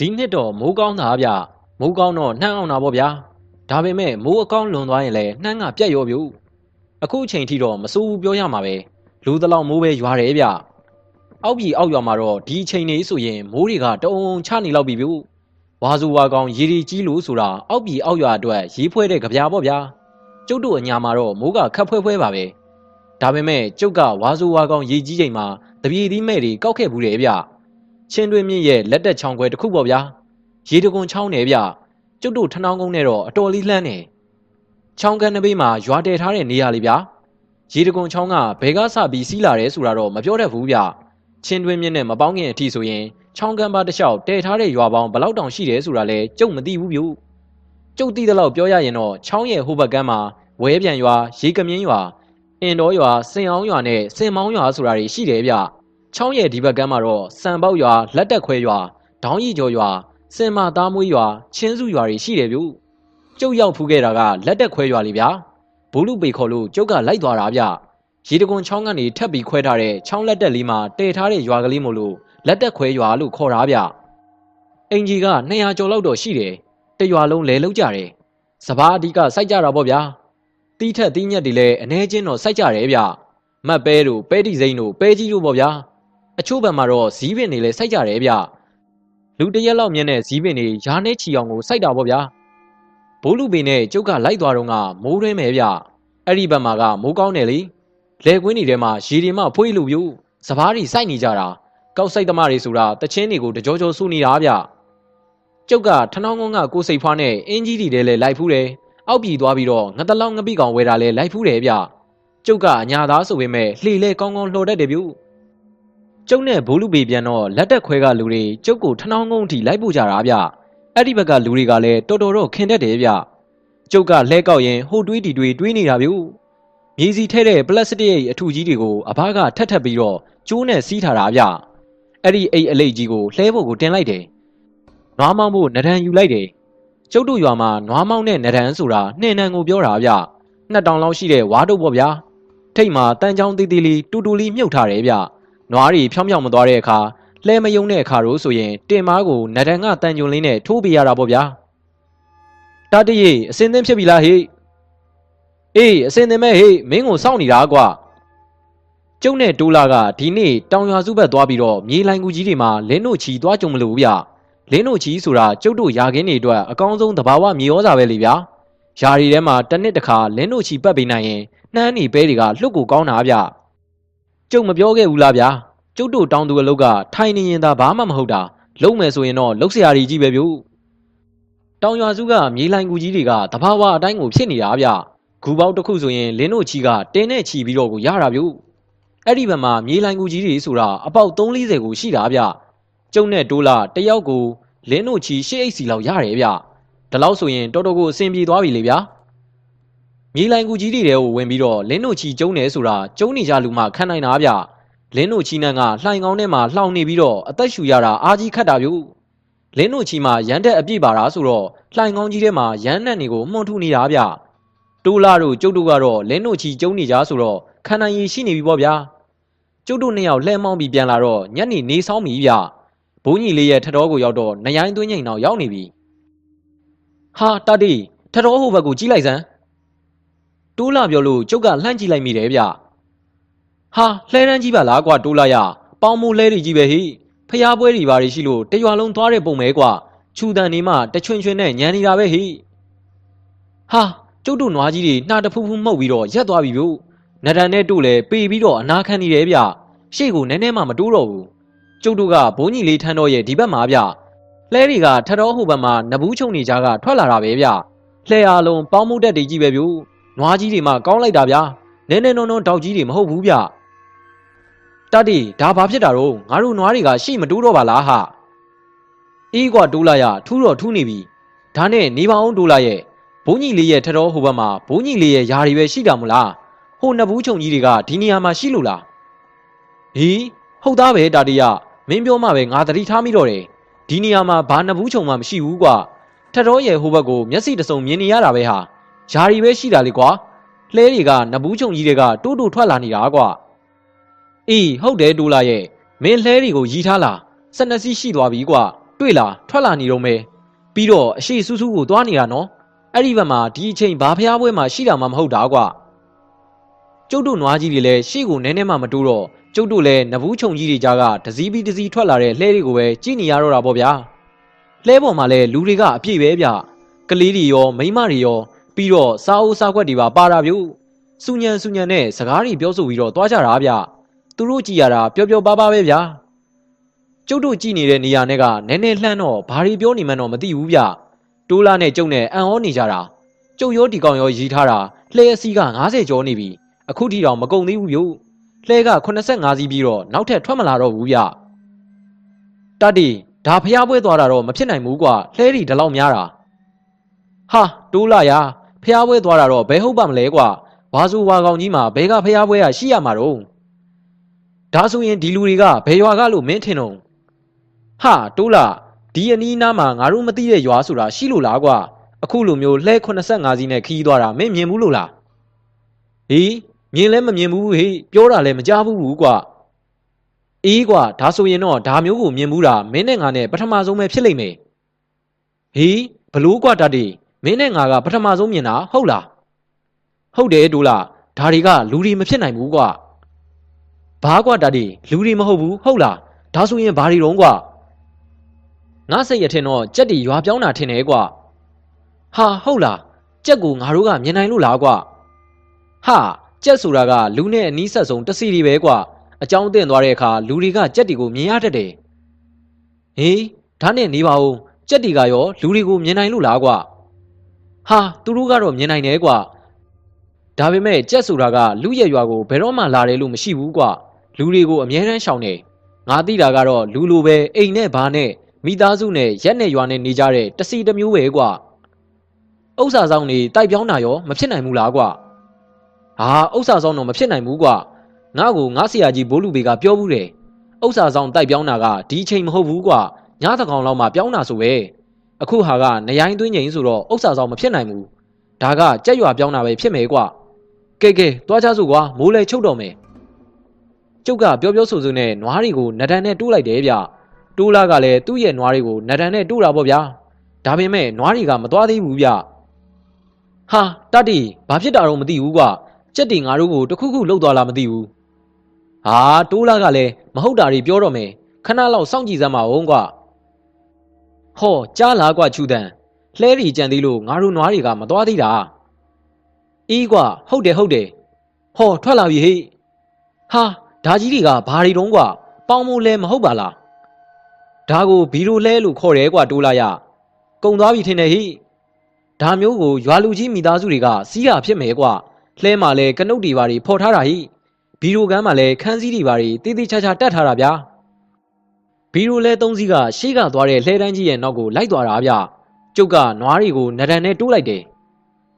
ဒီနှစ်တော့မိုးကောင်းတာဗျမိုးကောင်းတော့နှမ်းအောင်တာပေါ့ဗျာဒါပေမဲ့မိုးအကောင်းလွန်သွားရင်လည်းနှမ်းကပြတ်ရောပြုအခုအချိန်ထိတော့မစိုးဘူးပြောရမှာပဲလူတလောက်မိုးပဲရွာတယ်ဗျအောက်ပြည်အောက်ရွာမှာတော့ဒီအချိန်နေဆိုရင်မိုးတွေကတအုံချနေလောက်ပြီပြုဝါစုဝါကောင်ရေဒီကြီးလို့ဆိုတာအောက်ပြည်အောက်ရွာအတွက်ရေးဖွဲတဲ့ကြပြာပေါ့ဗျာကျုပ်တို့အညာမှာတော့မိုးကခက်ဖွဲဖွဲပါပဲဒါပေမဲ့ကျုပ်ကဝါစုဝါကောင်ရေကြီးချိန်မှာတပြေသီးမဲ့တွေကောက်ခဲ့ဘူးတယ်ဗျချင်းတွင်းမြင့်ရဲ့လက်တက်ချောင်းခွဲတစ်ခုပေါ့ဗျာရေတကွန်ချောင်းနယ်ဗျကျုပ်တို့ထနောင်းကုန်းနဲ့တော့အတော်လေးလှမ်းနေချောင်းကန်နဘေးမှာရွာတည်ထားတဲ့နေရာလေးဗျရေတကွန်ချောင်းကဘယ်ကစပြီးစီးလာတယ်ဆိုတာတော့မပြောတတ်ဘူးဗျချင်းတွင်းမြင့်နဲ့မပေါင်းခင်အထိဆိုရင်ချောင်းကန်ပါတစ်လျှောက်တည်ထားတဲ့ရွာပေါင်းဘလောက်တောင်ရှိတယ်ဆိုတာလဲကျုပ်မသိဘူးဗျကျုပ်သိသလောက်ပြောရရင်တော့ချောင်းရဲ့ဟိုဘက်ကမ်းမှာဝဲပြန်ရွာရေကမြင်းရွာအင်တော်ရွာစင်အောင်ရွာနဲ့စင်မောင်းရွာဆိုတာတွေရှိတယ်ဗျချောင်းရဲ့ဒီဘက်ကမ်းမှာတော့စံပေါက်ရွာလက်တက်ခွဲရွာဒေါင်းရီကျော်ရွာစင်မသားမွေးရွာချင်းစုရွာတွေရှိတယ်ဗျကျုပ်ရောက်ဖူးခဲ့တာကလက်တက်ခွဲရွာလေးဗျဘိုးလူပေခေါ်လို့ကျုပ်ကလိုက်သွားတာဗျရေတကွန်ချောင်းကနေထပ်ပြီးခွဲထားတဲ့ချောင်းလက်တက်လေးမှာတည်ထားတဲ့ရွာကလေးမို့လို့လက်တက်ခွဲရွာလို့ခေါ်တာဗျအင်ကြီးက200ကျော်လောက်တော့ရှိတယ်တရွာလုံးလဲလုံးကြတယ်စပားအဓိကစိုက်ကြတာပေါ့ဗျာတီးထက်တီးညက်တွေလည်းအနေချင်းတော့စိုက်ကြတယ်ဗျမတ်ပဲတို့ပဲတီစိမ့်တို့ပဲကြီးတို့ပေါ့ဗျာအချို့ဘက်မှာတော့ဇီးပင်တွေလည်းစိုက်ကြတယ်ဗျလူတရက်လောက်မြင်တဲ့ဇီးပင်တွေရားနဲ့ချီအောင်ကိုစိုက်တာပေါ့ဗျာဘိုးလူပင်နဲ့ကျုပ်ကလိုက်သွားတော့ကမိုးတွင်းမယ်ဗျအဲ့ဒီဘက်မှာကမိုးကောင်းတယ်လေလဲကွင်းတွေထဲမှာရေတွေမှဖွေးလို့ပြုစပားတွေစိုက်နေကြတာကောက်စိုက်သမားတွေဆိုတာတချင်းတွေကိုတကြောကြောဆူနေတာဗျကျုပ်ကထနောင်းကုန်းကကိုစိတ်ဖွားနဲ့အင်းကြီးတွေလည်းလိုက်ဖူးတယ်အောက်ပြည်သွားပြီးတော့ငတလောက်ငပိကောင်ဝဲတာလည်းလိုက်ဖူးတယ်ဗျကျုပ်ကအညာသားဆိုပေမဲ့လှေလဲကောင်းကောင်းလှော်တတ်တယ်ဗျကျုပ်နဲ့ဘိုးလူပေပြန်တော့လက်တက်ခွဲကလူတွေကျုပ်ကိုထနောင်းကုန်းအထိလိုက်ပို့ကြတာဗျအဲ့ဒီဘက်ကလူတွေကလည်းတော်တော်တော့ခင်တတ်တယ်ဗျကျုပ်ကလှဲကောက်ရင်ဟိုတွေးတီတွေးနေတာဗျမြေစီထဲတဲ့ပလတ်စတစ်ရဲ့အထူကြီးတွေကိုအဘကထက်ပြီးတော့ကျိုးနဲ့စီးထားတာဗျအဲ့ဒီအိတ်အလိတ်ကြီးကိုလှဲဖို့ကိုတင်လိုက်တယ်နွားမောင်းဖို့နဒန်ယူလိုက်တယ်ကျုပ်တို့ရွာမှာနွားမောင်းနဲ့နဒန်ဆိုတာနှင်းနှံကိုပြောတာဗျ2000လောက်ရှိတဲ့ဝါတုတ်ပေါ့ဗျာထိတ်မှာတန်းချောင်းသေးသေးလေးတူတူလေးမြုပ်ထားတယ်ဗျနွားတွေဖြောင်းဖြောင်းမသွားတဲ့အခါလှဲမယုံတဲ့အခါတို့ဆိုရင်တင်မားကိုနဒန်ကတန်ကြုံလေးနဲ့ထိုးပေးရတာပေါ့ဗျာတတရေအစင်းသင်းဖြစ်ပြီလားဟေ့အေးအစင်းသင်းမဲ့ဟေ့မင်းကိုစောင့်နေတာကွာကျုံနဲ့တိုးလာကဒီနေ့တောင်ရွာစုဘက်သွားပြီးတော့မြေလိုင်ကူကြီးတွေမှာလင်းတို့ချီသွားကြုံမလို့ဗျလင်းတို့ချီဆိုတာကျုပ်တို့ယာခင်းတွေအတွက်အကောင်းဆုံးသဘာဝမြေဩဇာပဲလေဗျာယာရီထဲမှာတစ်နှစ်တစ်ခါလင်းတို့ချီပတ်ပေးနိုင်ရင်နှမ်းနေပဲတွေကလှုပ်ကိုကောင်းတာဗျကျုပ်မပြောခဲ့ဘူးလားဗျာကျုပ်တို့တောင်သူအလုပ်ကထိုင်နေရင်သာဘာမှမဟုတ်တာလုံးမယ်ဆိုရင်တော့လှုပ်เสียရီကြီးပဲဗျတောင်ရွာစုကမြေလိုင်ကူကြီးတွေကသဘာဝအတိုင်းကိုဖြစ်နေတာဗျဂူပေါက်တစ်ခုဆိုရင်လင်းတို့ချီကတင်းနဲ့ချီပြီးတော့ကိုရတာဗျအဲ့ဒီဘက်မှာမြေလိုင်ကူကြီးတွေဆိုတာအပေါက်340ကိုရှိတာဗျကျုံနဲ့တိုးလာတယောက်ကိုလင်းတို့ချီ8အိတ်စီလောက်ရတယ်ဗျဒါလောက်ဆိုရင်တော်တော်ကိုအဆင်ပြေသွားပြီလေဗျာမြေလိုင်ကူကြီးတွေကိုဝင်ပြီးတော့လင်းတို့ချီကျုံနေဆိုတာကျုံနေကြလူမှခံနိုင်တာဗျလင်းတို့ချီနန်းကလှိုင်ကောင်းထဲမှာလှောင်နေပြီးတော့အသက်ရှူရတာအားကြီးခတ်တာဗျလင်းတို့ချီမှာရန်တက်အပြည့်ပါတာဆိုတော့လှိုင်ကောင်းကြီးထဲမှာရန်နက်တွေကိုမှုန်ထုနေတာဗျတိုးလာတို့ကျုပ်တို့ကတော့လင်းတို့ချီကျုံနေကြဆိုတော့ခံနိုင်ရည်ရှိနေပြီပေါ့ဗျာကျုပ်တို့နှစ်ယောက်လှဲမောင်းပြီးပြန်လာတော့ညနေနေဆောင်ပြီဗျဘိုးကြီးလေးရဲ့ထတော်ကိုရောက်တော့နရိုင်းသွင်းချိန်တော့ရောက်နေပြီဟာတတိထတော်ဟိုဘက်ကိုကြီးလိုက်စမ်းတိုးလာပြောလို့ကျုပ်ကလှမ်းကြည့်လိုက်မိတယ်ဗျဟာလှဲတန်းကြီးပါလားကွာတိုးလာရပေါင်မိုးလဲတွေကြီးပဲဟိဖျားပွဲတွေဘာတွေရှိလို့တရွာလုံးသွားတဲ့ပုံပဲကွာခြူတန်နေမှတချွင်ချွင်နဲ့ညံနေတာပဲဟိဟာကျုပ်တို့နွားကြီးတွေနှာတဖူးဖူးမှုတ်ပြီးတော့ရက်သွားပြီဗျနဒန်နဲ့တို့လည်းပေပြီးတော့အနာခံနေတယ်ဗျရှေ့ကိုနည်းနည်းမှမတိုးတော့ဘူးကျုပ်တို့ကဘိုးကြီးလေးထန်းတော်ရဲ့ဒီဘက်မှာဗျလှဲတွေကထတော်ဟိုဘက်မှာနဘူးချုံနေကြကထွက်လာတာပဲဗျလှဲအားလုံးပေါင်းမှုတက်တွေကြီးပဲဗျနွားကြီးတွေမှကောင်းလိုက်တာဗျနည်းနည်းနုံတောက်ကြီးတွေမဟုတ်ဘူးဗျတတိဒါဘာဖြစ်တာတော့ငါတို့နွားတွေကရှေ့မတိုးတော့ပါလားဟာအေးကွာတိုးလာရထူးတော့ထူးနေပြီဒါနဲ့နေပါအောင်တိုးလာရဲ့ဘိုးကြီးလေးရဲ့ထတော်ဟိုဘက်မှာဘိုးကြီးလေးရဲ့ယာတွေပဲရှိတာမလားဟိုနဘူးချုံကြီးတွေကဒီနေရာမှာရှိလို့လားဟီးဟုတ်သားပဲတာတရမင်းပြောမှပဲငါသတိထားမိတော့တယ်ဒီနေရာမှာဘာနဘူးချုံမှမရှိဘူးကွာထတော်ရဲ့ဟိုဘက်ကိုမျက်စိတစုံမြင်နေရတာပဲဟာယာတွေပဲရှိတာလေကွာလှဲတွေကနဘူးချုံကြီးတွေကတိုးတိုးထွက်လာနေတာကွာအေးဟုတ်တယ်တိုးလာရဲ့မင်းလှဲတွေကိုရီထားလား12စီးရှိသွားပြီကွာ တွေ့လားထွက်လာနေတော့မယ်ပြီးတော့အရှိဆူးဆူးကိုသွားနေတာနော်အဲ့ဒီဘက်မှာဒီအချိန်ဘာဖျားပွဲမှာရှိတာမှမဟုတ်တာကွာကျုပ်တို့နွားကြီးတွေလည်းရှေ့ကိုနည်းနည်းမှမတိုးတော့ကျုပ်တို့လည်းနဘူးချုံကြီးတွေကြားကတစည်းပြီးတစည်းထွက်လာတဲ့လှဲတွေကိုပဲကြည့်နေရတော့တာပေါ့ဗျာလှဲပေါ်မှာလည်းလူတွေကအပြည့်ပဲဗျကလေးတွေရောမိန်းမတွေရောပြီးတော့စားအိုးစားခွက်တွေပါပါတာဗျစူညံနဲ့စကားတွေပြောဆိုပြီးတော့သွားကြတာဗျသူတို့ကြည်ရတာပျော်ပျော်ပါးပါးပဲဗျကျုပ်တို့ကြည်နေတဲ့နေရာနဲ့ကနည်းနည်းလှမ်းတော့ဘာတွေပြောနေမှန်းတော့မသိဘူးဗျတိုးလာနဲ့ကျုပ်နဲ့အံ့ဩနေကြတာကျုပ်ရောဒီကောင်ရောရီထားတာလှဲအစီးက90ကျော်နေပြီအခုထိတော့မကုန်သေးဘူးဗျလှဲက85စီးပြီးတော့နောက်ထပ်ထွက်မလာတော့ဘူးဗျတတိဒါဖျားပွဲသွားတာတော့မဖြစ်နိုင်ဘူးကွာလှဲတွေဒီလောက်များတာဟာတိုးလာရဖျားပွဲသွားတာတော့ဘယ်ဟုတ်ပါမလဲကွာဝါစုဝါကောင်ကြီးမှာဘဲကဖျားပွဲရရှိရမှာတော့ဒါဆိုရင်ဒီလူတွေကဘယ်ရွာကလို့မင်းထင်တော့ဟာတိုးလာဒီအနီးနားမှာငါတို့မသိတဲ့ရွာဆိုတာရှိလို့လားကွာအခုလိုမျိုးလှဲ85စီးနဲ့ခီးသွားတာမင်းမြင်ဘူးလို့လားဟေးမြင်လဲမမြင်ဘူးဟေးပြောတာလည်းမကြားဘူးကွာအေးကွာဒါဆိုရင်တော့ဒါမျိုးကိုမြင်ဘူးတာမင်းနဲ့ငါနဲ့ပထမဆုံးပဲဖြစ်လိမ့်မယ်ဟေးဘလို့ကွာတတ်မင်းနဲ့ငါကပထမဆုံးမြင်တာဟုတ်လားဟုတ်တယ်တိုးလာဒါတွေကလူတွေမဖြစ်နိုင်ဘူးကွာဘာကွာတတ်လူတွေမဟုတ်ဘူးဟုတ်လားဒါဆိုရင်ဘာတွေတုံးကွာငါစိတ်ရထင်တော့ကြက်တီရွာပြောင်းတာထင်တယ်ကွာဟာဟုတ်လားကြက်ကိုငါတို့ကမြင်နိုင်လို့လားကွာဟာကြက်ဆိုတာကလူနဲ့အနီးဆက်ဆုံးတစီတွေပဲကွာအကြောင်းတင်သွားတဲ့အခါလူတွေကကြက်တီကိုမြင်ရတတ်တယ်ဟေးဒါနဲ့နေပါဦးကြက်တီကရောလူတွေကိုမြင်နိုင်လို့လားကွာဟာသူတို့ကတော့မြင်နိုင်တယ်ကွာဒါပေမဲ့ကြက်ဆိုတာကလူရဲ့ရွာကိုဘယ်တော့မှလာတယ်လို့မရှိဘူးကွာလူတွေကိုအမြဲတမ်းရှောင်နေငါသိတာကတော့လူလိုပဲအိမ်နဲ့ဘာနဲ့မိသားစုနဲ့ရက်နဲ့ရွာနဲ့နေကြတဲ့တစီတစ်မျိုးပဲကွာဥစ္စာဆောင်နေတိုက်ပြောင်းတာရောမဖြစ်နိုင်ဘူးလားကွာဟာဥစ္စာဆောင်တော့မဖြစ်နိုင်ဘူးကွာငါ့ကိုငါဆရာကြီးဘိုးလူဘေကပြောဘူးတယ်ဥစ္စာဆောင်တိုက်ပြောင်းတာကဒီအချိန်မဟုတ်ဘူးကွာညသကောင်လောက်မှပြောင်းတာဆိုပဲအခုဟာကနေရိုင်းသွင်းငိန်ဆိုတော့ဥစ္စာဆောင်မဖြစ်နိုင်ဘူးဒါကကြက်ရွာပြောင်းတာပဲဖြစ်မယ်ကွာကဲသွားကြစို့ကွာမိုးလဲချုပ်တော့မယ်ကျုပ်ကပြောဆိုဆိုနဲ့နွားတွေကိုနဒန်နဲ့တိုးလိုက်တယ်ဗျတိုးလာကလည်းသူ့ရဲ့နွားတွေကိုနဒန်နဲ့တိုးတာပေါ့ဗျာဒါပေမဲ့နွားတွေကမသွားသေးဘူးဗျဟာတတ်တီဘာဖြစ်တာတော့မသိဘူးကွာကြက်တီငါတို့ကိုတခုခုလှုပ်သွားလားမသိဘူးဟာတိုးလာကလည်းမဟုတ်တာတွေပြောတော့မယ်ခဏလောက်စောင့်ကြည့်စမ်းပါဦးကွာဟောကြားလားကွာချူတန်လှဲရီကြံသေးလို့ငါတို့နွားတွေကမသွားသေးတာအေးကွာဟုတ်တယ်ဟောထွက်လာပြီဟေ့ဟာဒါကြီးတွေကဘာတွေတုံးကွာပေါင်းမိုးလဲမဟုတ်ပါလားဒါကိုဘီရိုလဲလို့ခေါ်တယ်ကွာတိုးလာရကုံသွားပြီထင်တယ်ဟိဒါမျိုးကိုရွာလူကြီးမိသားစုတွေကစီးရဖြစ်မယ်ကွာလှဲမှာလဲကနုတ်တီပါတွေဖော်ထားတာဟိဘီရိုကမ်းမှာလဲခန်းစည်းတီပါတွေတေးသေးချာချာတက်ထားတာဗျာဘီရိုလဲ၃စီးကရှေ့ကသွားတဲ့လှဲတန်းကြီးရဲ့နောက်ကိုလိုက်သွားတာဗျကျုပ်ကနွားတွေကိုနဒန်နဲ့တိုးလိုက်တယ်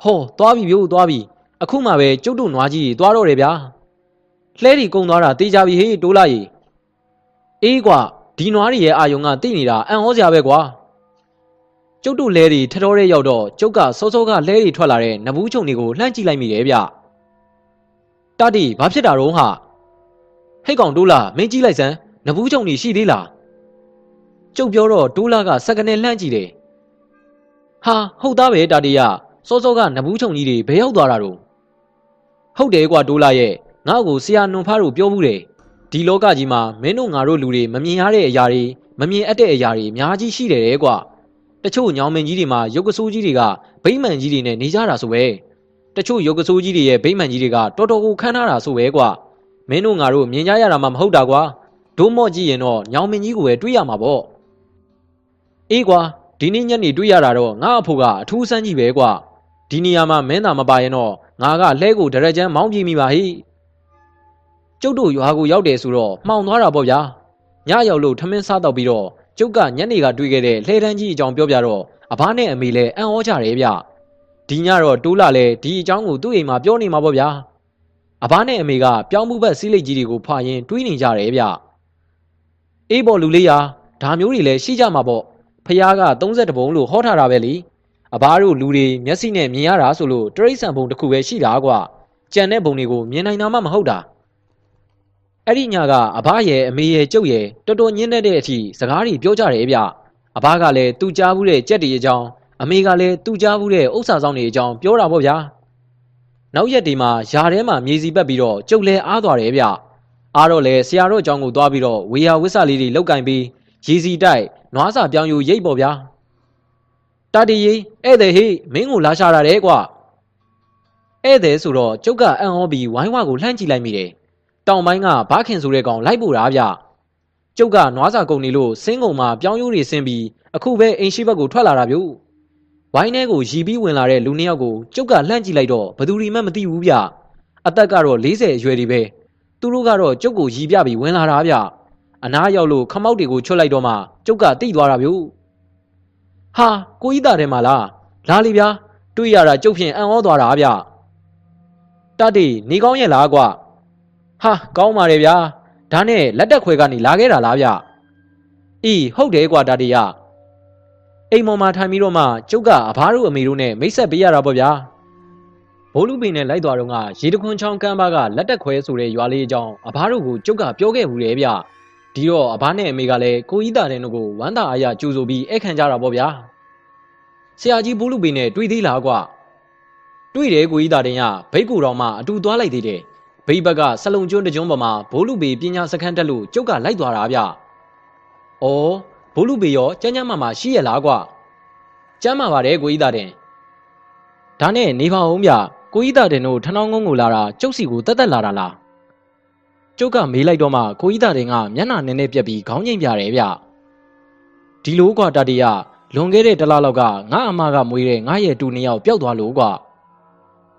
ဟောသွားပြီသွားပြီအခုမှပဲကျုပ်တို့နွားကြီးသွားတော့တယ်ဗျာလှဲတီကုံသွားတာတေးကြပြီဟေးတိုးလိုက်အေးကွာဒီနွားတွေရဲ့အာယုံကတိနေတာအံ့ဩစရာပဲကွာကျုပ်တို့လဲတွေထတော်ရဲရောက်တော့ကျုပ်ကစောစောကလဲတွေထွက်လာတဲ့နဘူးချုံတွေကိုလှမ်းကြည့်လိုက်မိတယ်ဗျတတိဘာဖြစ်တာတော့ဟာဟိတ်ကောင်တိုးလာမင်းကြည့်လိုက်စမ်းနဘူးချုံတွေရှိသေးလားကျုပ်ပြောတော့တိုးလာကစက္ကနဲ့လှမ်းကြည့်တယ်ဟာဟုတ်သားပဲတတိယစောစောကနဘူးချုံကြီးတွေဘယ်ရောက်သွားတာတော့ဟုတ်တယ်ကွာတိုးလာရဲ့ငါ့ကိုဆရာနွန်ဖားတို့ပြောဘူးတယ်ဒီလောကကြီးမှာမင်းတို့ငါတို့လူတွေမမြင်ရတဲ့အရာတွေမမြင်အပ်တဲ့အရာတွေအများကြီးရှိတယ်ကွာတချို့ညောင်မင်းကြီးတွေမှာရုပ်ကဆိုးကြီးတွေကဗိမ္မာန်ကြီးတွေနဲ့နေကြတာဆိုပဲတချို့ရုပ်ကဆိုးကြီးတွေရဲ့ဗိမ္မာန်ကြီးတွေကတော်တော်ကိုခမ်းထားတာဆိုပဲကွာမင်းတို့ငါတို့မြင်ကြရတာမှမဟုတ်တာကွာဒိုးမော့ကြည့်ရင်တော့ညောင်မင်းကြီးကိုပဲတွေးရမှာပေါ့အေးကွာဒီနေ့ညနေတွေးရတာတော့ငါအဖို့ကအထူးဆန်းကြီးပဲကွာဒီနေရာမှာမင်းသာမပါရင်တော့ငါကလှဲကိုဒရက်ချမ်းမောင်းပြေးမိပါဟိကျုပ်တို့ရွာကိုရောက်တယ်ဆိုတော့မှောင်သွားတာပေါ့ဗျာညရောက်လို့ထမင်းစားတော့ပြီးတော့ကျုပ်ကညနေကတွေ့ခဲ့တဲ့လှဲတန်းကြီးအကြောင်းပြောပြတော့အဘနဲ့အမေလည်းအံ့ဩကြတယ်ဗျဒီညတော့တိုးလာလဲဒီအကြောင်းကိုသူ့အိမ်မှာပြောနေမှာပေါ့ဗျာအဘနဲ့အမေကပြောင်းမှုဘက်စီးလိတ်ကြီးတွေကိုဖွာရင်တွေးနေကြတယ်ဗျအေးပေါ်လူလေးရာဒါမျိုးတွေလည်းရှိကြမှာပေါ့ဖះက32ဘုံလို့ဟောထားတာပဲလေအဘတို့လူတွေမျက်စိနဲ့မြင်ရတာဆိုလို့တရိတ်ဆန်ဘုံတစ်ခုပဲရှိတာကွာကြံတဲ့ဘုံတွေကိုမြင်နိုင်တာမှမဟုတ်တာအဲ့ဒီညကအဘရဲ့အမေရဲ့ကျုပ်ရဲ့တော်တော်ညင်းတဲ့အထိစကားတွေပြောကြတယ်ဗျ အဘကလည်းသူ့ကြားဘူးတဲ့ကြက်တီအကြောင်းအမေကလည်းသူ့ကြားဘူးတဲ့ဥစ္စာဆောင်တွေအကြောင်းပြောတာပေါ့ဗျာနောက်ရက်ဒီမှာຢာထဲမှာမြေစီပတ်ပြီးတော့ကျုပ်လဲအားသွားတယ်ဗျအားတော့လေဆရာတို့အကြောင်းကိုသွားပြီးတော့ဝေယဝစ္စလေးတွေလောက်ကင်ပြီးရေစီတိုက်နွားစာပြောင်းယူရိတ်ပေါ့ဗျာတာတီရီဧည့်သည်ဟိမင်းကိုလာရှာတာတဲ့ကွာဧည့်သည်ဆိုတော့ကျုပ်ကအံ့ဩပြီးဝိုင်းဝါကိုလှမ်းကြည့်လိုက်မိတယ်တောင်ပိုင်းကဘာခင်ဆိုတဲ့ကောင်လိုက်ပို့တာဗျကျုပ်ကနွားစာကုန်နေလို့စင်းကုန်မှာပြောင်းယူတွေဆင်းပြီးအခုပဲအိမ်ရှိဘက်ကိုထွက်လာတာဗျဝိုင်းထဲကိုရီပြီးဝင်လာတဲ့လူနှစ်ယောက်ကိုကျုပ်ကလှမ်းကြည့်လိုက်တော့ဘယ်သူမှမသိဘူးဗျအသက်ကတော့40အရွယ်တွေပဲသူတို့ကတော့ကျုပ်ကိုရီပြပြီးဝင်လာတာဗျအနားရောက်လို့ခမောက်တွေကိုချွတ်လိုက်တော့မှကျုပ်ကတိတ်သွားတာဗျဟာကိုကြီးသားတယ်မလားလာလီဗျာတွေ့ရတာကျုပ်ဖြင့်အံ့ဩသွားတာဗျတတိနေကောင်းရဲ့လားကွာဟာကောင်းပါတယ်ဗျာဒါနဲ့လက်တက်ခွဲကနေလာခဲ့တာလားဗျအေးဟုတ်တယ်ကွာတတိယအိမ်မော်မှာထိုင်ပြီးတော့မှကျုပ်ကအဘတို့အမေတို့နဲ့မိတ်ဆက်ပေးရတာပေါ့ဗျာဘိုးလူပင်နဲ့လိုက်သွားတော့ကရေတခွန်ချောင်းကမ်းပါကလက်တက်ခွဲဆိုတဲ့ရွာလေးအကြောင်းအဘတို့ကိုကျုပ်ကပြောခဲ့ဘူးတယ်ဗျဒီတော့အဘနဲ့အမေကလည်းကိုကြီးသားတဲ့တို့ကိုဝမ်းသာအားရကြိုးဆိုပြီးဧည့်ခံကြတာပေါ့ဗျာဆရာကြီးဘိုးလူပင်နဲ့တွေ့သေးလားကွာတွေ့တယ်ကိုကြီးသားတဲ့ကဘိတ်ကူတော်မှအတူသွားလိုက်သေးတယ်ဘိတ်ဘက်ကဆလုံကျွန်းတကျွန်းပေါ်မှာဘိုးလူပေပညာစခန်းတက်လို့ကျုပ်ကလိုက်သွားတာဗျဩဘိုးလူပေရောကျန်းကျန်းမာရှိရလားကွာကျမ်းမာပါတယ်ကိုကြီးသားတဲ့ဒါနဲ့နေပါဦးဗျကိုကြီးသားတဲ့တို့ထနောင်းကုန်းကိုလာတာကျုပ်စီကိုတက်တက်လာတာလားကျုပ်ကမေးလိုက်တော့မှကိုကြီးသားတဲ့ကမျက်နှာနည်းနည်းပြက်ပြီးခေါင်းငိမ့်ပြတယ်ဗျဒီလိုကွာတတိယလွန်ခဲ့တဲ့တလလောက်ကငါအမကမွေးတဲ့ငါရဲ့တူနှစ်ယောက်ပျောက်သွားလို့ကွာ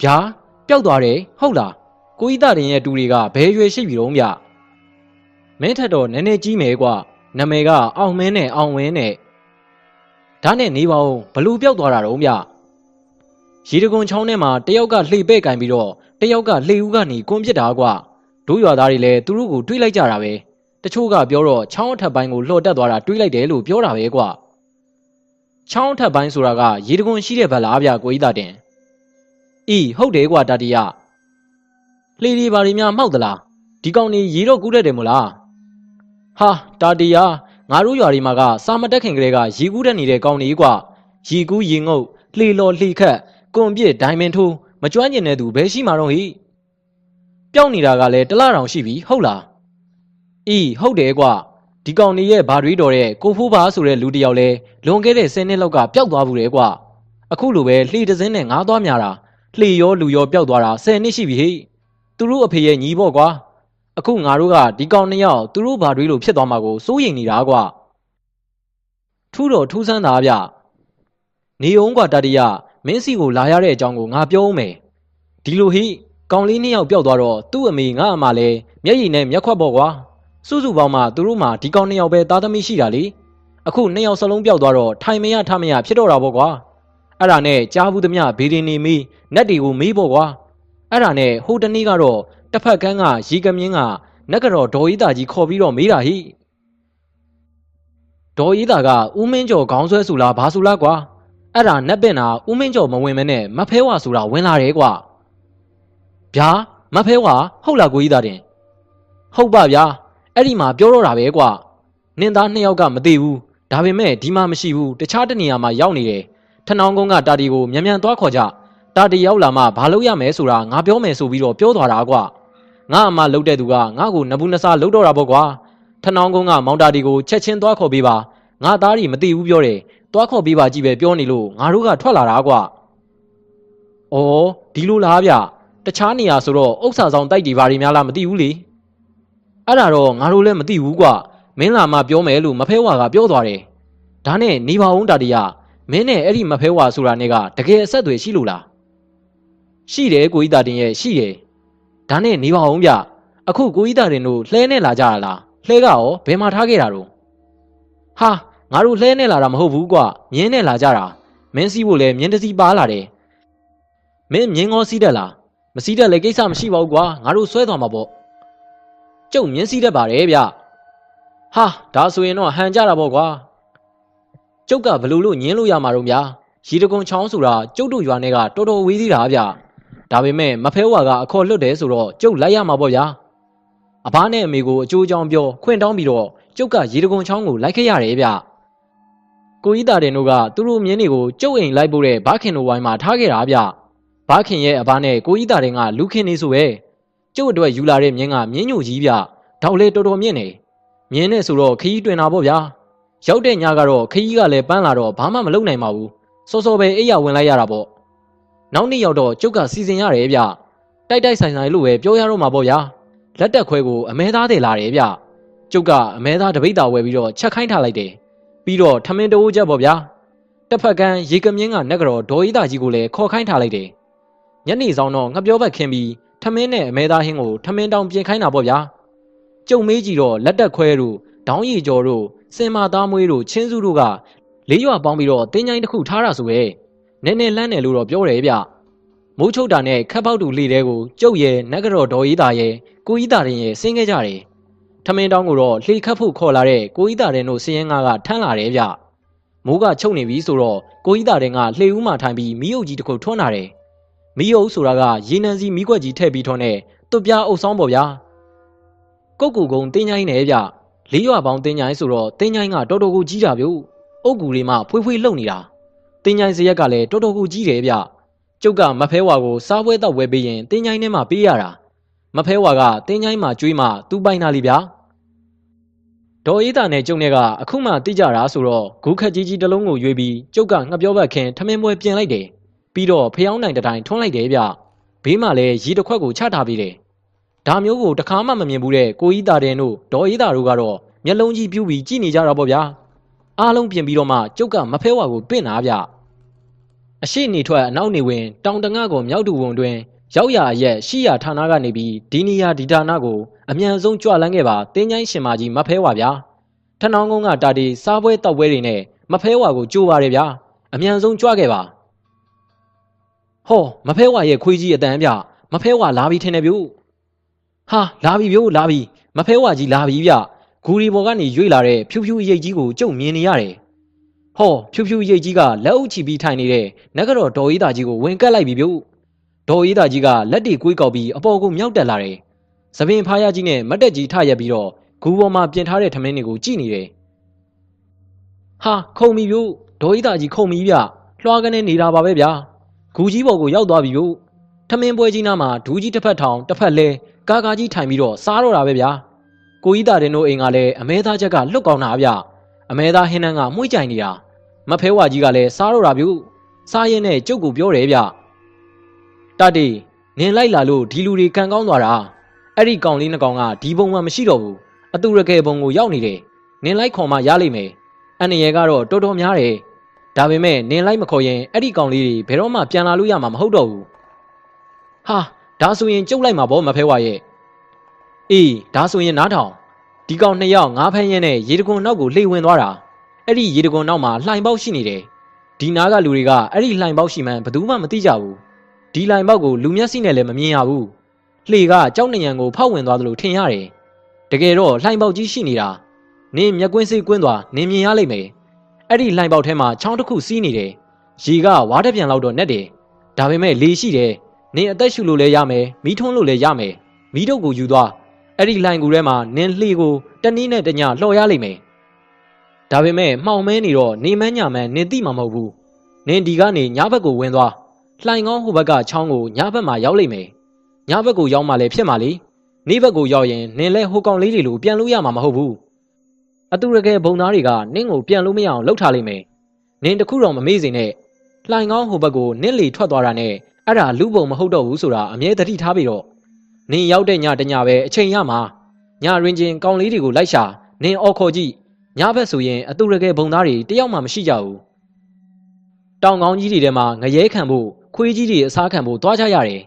ဗျာပျောက်သွားတယ်ဟုတ်လားကိုကြီးသားတဲ့ရဲ့တူတွေကဘယ်ရွယ်ရှိပြီတော့ဗျမင်းထက်တော့နည်းနည်းကြီးမယ်ကွာနာမည်ကအောင်မင်းနဲ့အောင်ဝင်းနဲ့ဒါနဲ့နေပါဦးဘလို့ပျောက်သွားတာတော့ဗျရေတကွန်ချောင်းထဲမှာတယောက်ကလှေပဲ့ကင်ပြီးတော့တယောက်ကလှေဦးကနေကွန်ပစ်တာကွာတို့ရွာသားတွေလည်းသူတို့ကိုတွေးလိုက်ကြတာပဲတချို့ကပြောတော့ချောင်းအထက်ပိုင်းကိုလှော်တက်သွားတာတွေးလိုက်တယ်လို့ပြောတာပဲကွာချောင်းအထက်ပိုင်းဆိုတာကရေတကွန်ရှိတဲ့ဘက်လားဗျကိုကြီးသားတင်အေးဟုတ်တယ်ကွာတတိယလှေဒီဘာတွေများမှောက်သလားဒီကောင်ကြီးရေတော့ကူးတတ်တယ်မို့လားဟာတတိယငါတို့ရွာတွေမှာကစာမတက်ခင်ကလေးကရေကူးတက်နေတဲ့ကောင်ကြီးကွာရေကူးရေငုတ်လှေလော်လှေခတ်ကွန်ပြစ်ဒိုင်မန်ထိုးမကျွမ်းကျင်တဲ့သူဘယ်ရှိမှာတော့ဟိပျောက်နေတာကလည်းတလတောင်ရှိပြီဟုတ်လားအေးဟုတ်တယ်ကွာဒီကောင်ကြီးရဲ့ဘာတွေးတော်တဲ့ကိုဖိုးပါဆိုတဲ့လူတစ်ယောက်လဲလွန်ခဲ့တဲ့10နှစ်လောက်ကပျောက်သွားဘူးလေကွာအခုလိုပဲလှေတစ်စင်းနဲ့ငါးသွားများတာလှေရောလူရောပျောက်သွားတာ10နှစ်ရှိပြီဟိသူတို့အဖေရဲ့ညီပေါ့ကွာအခုငါတို့ကဒီကောင်နှစ်ယောက်သူတို့ဘာတွေးလို့ဖြစ်သွားမှာကိုစိုးရိမ်နေတာကွာထူးတော့ထူးဆန်းတာဗျနေအောင်ကွာတတိယမင်းစီကိုလာရတဲ့အကြောင်းကိုငါပြောဦးမယ်ဒီလိုဟိကောင်လေးနှစ်ယောက်ပျောက်သွားတော့သူ့အမေငါအမလည်းမျက်ရည်နဲ့မျက်ခွက်ပေါ့ကွာစုစုပေါင်းမှသူတို့မှဒီကောင်နှစ်ယောက်ပဲသားသမီးရှိတာလေအခုနှစ်ယောက်စလုံးပျောက်သွားတော့ထိုင်မရထမရဖြစ်တော့တာပေါ့ကွာအဲ့ဒါနဲ့ကြားဘူးသမျှဘေးဒင်းနေမီနက်တွေကိုမေးပေါ့ကွာအဲ့ဒါနဲ့ဟိုတနေ့ကတော့တစ်ဖက်ကန်းကရီကမြင်းကနက်ကတော့ဒေါ်ရီတာကြီးခေါ်ပြီးတော့မေးတာဟိဒေါ်ရီတာကဦးမင်းကျော်ခေါင်းဆွဲဆူလားဘာဆူလားကွာအဲ့ဒါနက်ပင့်တာဦးမင်းကျော်မဝင်မနဲ့မဖဲဝါဆိုတာဝင်လာတယ်ကွာဗျာမဖဲဝါဟုတ်လားကိုကြီးသားတင်ဟုတ်ပါဗျာအဲ့ဒီမှာပြောတော့တာပဲကွာနင်းသားနှစ်ယောက်ကမသိဘူးဒါပေမဲ့ဒီမှာမရှိဘူးတခြားတနေရာမှာရောက်နေတယ်ထနောင်းကုန်းကတာတီကိုမြန်မြန်သွားခေါ်ကြတာတီရောက်လာမှဘာလုပ်ရမယ်ဆိုတာငါပြောမယ်ဆိုပြီးတော့ပြောသွားတာကွာငါအမလှုပ်တဲ့သူကငါ့ကိုနဘူးနစားလှုပ်တော့တာပေါ့ကွာထနောင်းကုန်းကမောင်တာတီကိုချက်ချင်းသွားခေါ်ပေးပါငါသားကြီးမသိဘူးပြောတယ်သွားခေါ်ပေးပါကြည့်ပဲပြောနေလို့ငါတို့ကထွက်လာတာကွာဩဒီလိုလားဗျတခြားနေရာဆိုတော့ဥစ္စာဆောင်တိုက်တီဘာတွေများလားမသိဘူးလေအဲ့ဒါတော့ငါတို့လည်းမသိဘူးကွာမင်းလာမှပြောမယ်လို့မဖဲဝါကပြောသွားတယ်ဒါနဲ့နေပါဦးတာတီကမင်းနဲ့အဲ့ဒီမဖဲဝါဆိုတာနဲ့ကတကယ်အဆက်အသွယ်ရှိလို့လားရှိတယ်ကိုကြီးတာတင်ရဲ့ရှိတယ်ဒါနဲ့နေပါဦးဗျအခုကိုကြီးတာတင်တို့လှဲနဲ့လာကြတာလားလှဲကရောဘယ်မှာထားခဲ့တာတော့ဟာငါတို့လှဲနဲ့လာတာမဟုတ်ဘူးကွာမြင်းနဲ့လာကြတာမင်းစီးဖို့လဲမြင်းတစီပါလာတယ်မင်းမြင်းကောစီးတတ်လားမစီးတတ်လေကိစ္စမရှိပါဘူးကွာငါတို့ဆွဲသွားမှာပေါ့ကျုပ်မြင်းစီးတတ်ပါတယ်ဗျဟာဒါဆိုရင်တော့ဟန်ကြတာပေါ့ကွာကျုပ်ကဘလို့ညင်းလို့ရမှာတော့ဗျာရီတကွန်ချောင်းဆိုတာကျုပ်တို့ရွာနဲ့ကတော်တော်ဝေးသေးတာဗျဒါပေမဲ့မဖဲဝါကအခေါ်လွတ်တယ်ဆိုတော့ကျုပ်လိုက်ရမှာပေါ့ဗျာအဘနဲ့အမေကိုအကျိုးအကြောင်းပြောခွင့်တောင်းပြီးတော့ကျုပ်ကရီတကွန်ချောင်းကိုလိုက်ခဲ့ရတယ်ဗျ ကိုကြီးတာတင်တို့ကသူတို့မြင်းတွေကိုကျုပ်အိမ်လိုက်ပို့တဲ့ဘာခင်တို့ဝိုင်းမှာထားခဲ့တာဗျဘာခင်ရဲ့အဘနဲ့ကိုကြီးတာတင်ကလူခင်နေဆိုပဲကျုပ်အတွက်ယူလာတဲ့မြင်းကမြင်းညိုကြီးဗျဒေါက်လေတော်တော်မြင့်နေမြင်းနဲ့ဆိုတော့ခရီးတွင်တာပေါ့ဗျာရောက်တဲ့ညကတော့ခရီးကလည်းပန်းလာတော့ဘာမှမလုပ်နိုင်ပါဘူးစောစောပဲအိယာဝင်လိုက်ရတာပေါ့နောက်နေ့ရောက်တော့ကျုပ်ကစီစဉ်ရတယ်ဗျတိုက်တိုက်ဆိုင်ဆိုင်လို့ပဲပြောရတော့မှာပေါ့ဗျာလက်တက်ခွဲကိုအမဲသားတယ်လာတယ်ဗျကျုပ်ကအမဲသားတပိတ်တာဝယ်ပြီးတော့ချက်ခိုင်းထားလိုက်တယ်ပြီးတော့ထမင်းတိုးချက်ပေါ့ဗျာတစ်ဖက်ကန်းရေကမြင်းကနက်ကြော်ဒေါ်ရီသားကြီးကိုလည်းခေါ်ခိုင်းထားလိုက်တယ်ညနေဆောင်တော့ငှက်ပြောဘက်ခင်းပြီးထမင်းနဲ့အမဲသားဟင်းကိုထမင်းတောင်ပြင်ခိုင်းတာပေါ့ဗျာကျုံမေးကြည့်တော့လက်တက်ခွဲတို့ဒေါင်းရီကျော်တို့စင်မာသားမွေးတို့ချင်းစုတို့ကလေးရွာပေါင်းပြီးတော့တင်းချိုင်းတစ်ခုထားတာဆိုပဲနည်းနည်းလန်းတယ်လို့တော့ပြောတယ်ဗျမိုးချုပ်တာနဲ့ခက်ပေါက်တူလှေတဲကိုကျုပ်ရဲ့နက်ကြော်ဒေါ်ရီသားရဲ့ကိုကြီးသားရင်ရဲ့ဆင်းခဲ့ကြတယ်ထမင်းတောင်းကိုတော့လှေခတ်ဖို့ခေါ်လာတဲ့ကိုကြီးသားတဲ့တို့စည်ရင်ကထမ်းလာတယ်ဗျမိုးကချုပ်နေပြီဆိုတော့ကိုကြီးသားတဲ့ကလှေဦးမှထိုင်ပြီးမီးအုပ်ကြီးတစ်ခုထွန်းလာတယ်မီးအုပ်ဆိုတာကရေနံစီမီးခွက်ကြီးထည့်ပြီးထွန်းတဲ့တွပြအုပ်ဆောင်ပေါ့ဗျာကုတ်ကူကုံတင်းချိုင်းနေဗျလေးရွာပေါင်းတင်းချိုင်းဆိုတော့တင်းချိုင်းကတော်တော်ကိုကြီးတာဗျအုတ်ကူတွေမှဖွေးဖွေးလှုပ်နေတာတင်းချိုင်းစရက်ကလည်းတော်တော်ကိုကြီးတယ်ဗျကျုပ်ကမဖဲဝါကိုစားပွဲတော့ဝဲပေးရင်တင်းချိုင်းထဲမှာပေးရတာမဖဲဝါကတင်းချိုင်းမှာကျွေးမှသူ့ပိုင်နာလီဗျဒေါ်အေးတာနဲ့ကျုံနဲ့ကအခုမှတိကြတာဆိုတော့ဂူခက်ကြီးကြီးတစ်လုံးကိုရွေးပြီးကျုပ်ကငှက်ပြောဘက်ခင်းထမင်းပွဲပြင်လိုက်တယ်ပြီးတော့ဖျောင်းနိုင်တိုင်းထွန်းလိုက်တယ်ဗျဘေးမှာလည်းရေတစ်ခွက်ကိုချထားပြီးတယ်ဒါမျိုးကိုတခါမှမမြင်ဘူးတဲ့ကိုကြီးတာတဲ့တို့ဒေါ်အေးတာတို့ကတော့မျက်လုံးကြီးပြူးပြီးကြည့်နေကြတာပေါ့ဗျာအားလုံးပြင်ပြီးတော့မှကျုပ်ကမဖဲဝါကိုပင့်တာဗျအရှိနေထွက်အနောက်နေဝင်တောင်တငါကိုမြောက်တူဝုံတွင်ရောက်ရအရက်ရှိရဌာနကနေပြီးဒီနီယာဒီဌာနကိုအမြန်ဆုံးကြွလန်းခဲ့ပါတင်းချိုင်းရှင်မကြီးမဖဲဝါဗျာထနောင်းကုန်းကတာတီစားပွဲတောက်ပွဲတွေနဲ့မဖဲဝါကိုကြိုးပါတယ်ဗျာအမြန်ဆုံးကြွခဲ့ပါဟောမဖဲဝါရဲ့ခွေးကြီးအတန်ဗျမဖဲဝါလာပြီထင်တယ်ဗျဟာလာပြီဗျလာပြီမဖဲဝါကြီးလာပြီဗျဂူရီဘော်ကနေရွေ့လာတဲ့ဖြူဖြူရိတ်ကြီးကိုကျုပ်မြင်နေရတယ်ဟောဖြူဖြူရိတ်ကြီးကလက်အုပ်ချီပြီးထိုင်နေတဲ့နဂရော်ဒေါ်အေးသားကြီးကိုဝင်ကတ်လိုက်ပြီဗျဒေါ်အေးသားကြီးကလက်တွေကွေးကောက်ပြီးအပေါ်ကိုမြောက်တက်လာတယ်။သပင်ဖားရကြီးနဲ့မတ်တက်ကြီးထရက်ပြီးတော့ဂူပေါ်မှာပြင်ထားတဲ့ထမင်းတွေကိုကြည့်နေတယ်။ဟာခုံပြီဗျဒေါ်အေးသားကြီးခုံပြီဗျလွှာကနေနေတာပါပဲဗျာ။ဂူကြီးပေါ်ကိုရောက်သွားပြီဗျ။ထမင်းပွဲကြီးနားမှာဒူးကြီးတစ်ဖက်ထောင်တစ်ဖက်လဲကာကာကြီးထိုင်ပြီးတော့စားတော့တာပဲဗျာ။ကိုကြီးသားတင်တို့အိမ်ကလည်းအမဲသားချက်ကလွတ်ကောင်းတာဗျ။အမဲသားဟင်းနှန်းကမှုှကြိုင်နေတာ။မဖဲဝါကြီးကလည်းစားတော့တာဗျ။စားရင်နဲ့ကျုပ်ကိုပြောတယ်ဗျ။တတိနင်လိုက်လာလို့ဒီလူတွေကံကောင်းသွားတာအဲ့ဒီကောင်လေးနှစ်ကောင်ကဒီဘုံမှာမရှိတော့ဘူးအတူရကယ်ဘုံကိုရောက်နေတယ်နင်လိုက်ခေါ်မှရလိမ့်မယ်အန်ရယ်ကတော့တော်တော်များတယ်ဒါပေမဲ့နင်လိုက်မခေါ်ရင်အဲ့ဒီကောင်လေးတွေဘယ်တော့မှပြန်လာလို့ရမှာမဟုတ်တော့ဘူးဟာဒါဆိုရင်ကျုပ်လိုက်မှာပေါ့မဖဲဝါရဲ့အေးဒါဆိုရင်နားထောင်ဒီကောင်နှစ်ယောက်ငါးဖမ်းရဲနဲ့ရေတကွန်နောက်ကိုလှေဝင်သွားတာအဲ့ဒီရေတကွန်နောက်မှာလှိုင်ပေါက်ရှိနေတယ်ဒီနားကလူတွေကအဲ့ဒီလှိုင်ပေါက်ရှိမှန်းဘယ်သူမှမသိကြဘူးဒီလိုင်ပေါက်ကိုလူမျက်စိနဲ့လည်းမမြင်ရဘူးလှေကကြောက်နေရန်ကိုဖောက်ဝင်သွားသလိုထင်ရတယ်တကယ်တော့လှိုင်ပေါက်ကြီးရှိနေတာနင်းမျက်ကွင်းစိတ်ကွင်းသွားနင်းမြင်ရလိမ့်မယ်အဲ့ဒီလှိုင်ပေါက်ထဲမှာချောင်းတစ်ခုစီးနေတယ်ရေကဝါးတစ်ပြန်လောက်တော့နဲ့တယ်ဒါပေမဲ့လေရှိတယ်နင်းအသက်ရှူလို့လည်းရမယ်မီးထွန်းလို့လည်းရမယ်မီးတုပ်ကိုယူသွားအဲ့ဒီလှိုင်ကူထဲမှာနင်းလှေကိုတနည်းနဲ့တညလှော်ရလိမ့်မယ်ဒါပေမဲ့မှောင်မဲနေတော့နေမန်းညမန်းနင်းသိမှာမဟုတ်ဘူးနင်းဒီကနေညဘက်ကိုဝင်သွားလှိုင်ကောင်းဟိုဘက်ကချောင်းကိုညဘက်မှာရောက်လိမ့်မယ်ညဘက်ကိုရောက်မှလည်းဖြစ်မှာလေနေ့ဘက်ကိုရောက်ရင်နင်လဲဟိုကောင်လေးတွေလိုပြန်လို့ရမှာမဟုတ်ဘူးအတူရကယ်ဘုံသားတွေကနင့်ကိုပြန်လို့မရအောင်လှုပ်ထားလိမ့်မယ်နင်တခုတော့မမေ့စေနဲ့လှိုင်ကောင်းဟိုဘက်ကိုနင့်လေထွက်သွားတာနဲ့အဲ့ဒါလူပုံမဟုတ်တော့ဘူးဆိုတာအမြဲတတိထားပြီးတော့နင်ရောက်တဲ့ညတညပဲအချိန်ရမှာညရင်ချင်းကောင်လေးတွေကိုလိုက်ရှာနင်အော်ခေါ်ကြည့်ညဘက်ဆိုရင်အတူရကယ်ဘုံသားတွေတယောက်မှမရှိကြဘူးတောင်ကောင်းကြီးတွေထဲမှာငရဲခံဖို့ခွေးကြီးတွေအစားခံဖို့တွားကြရတယ်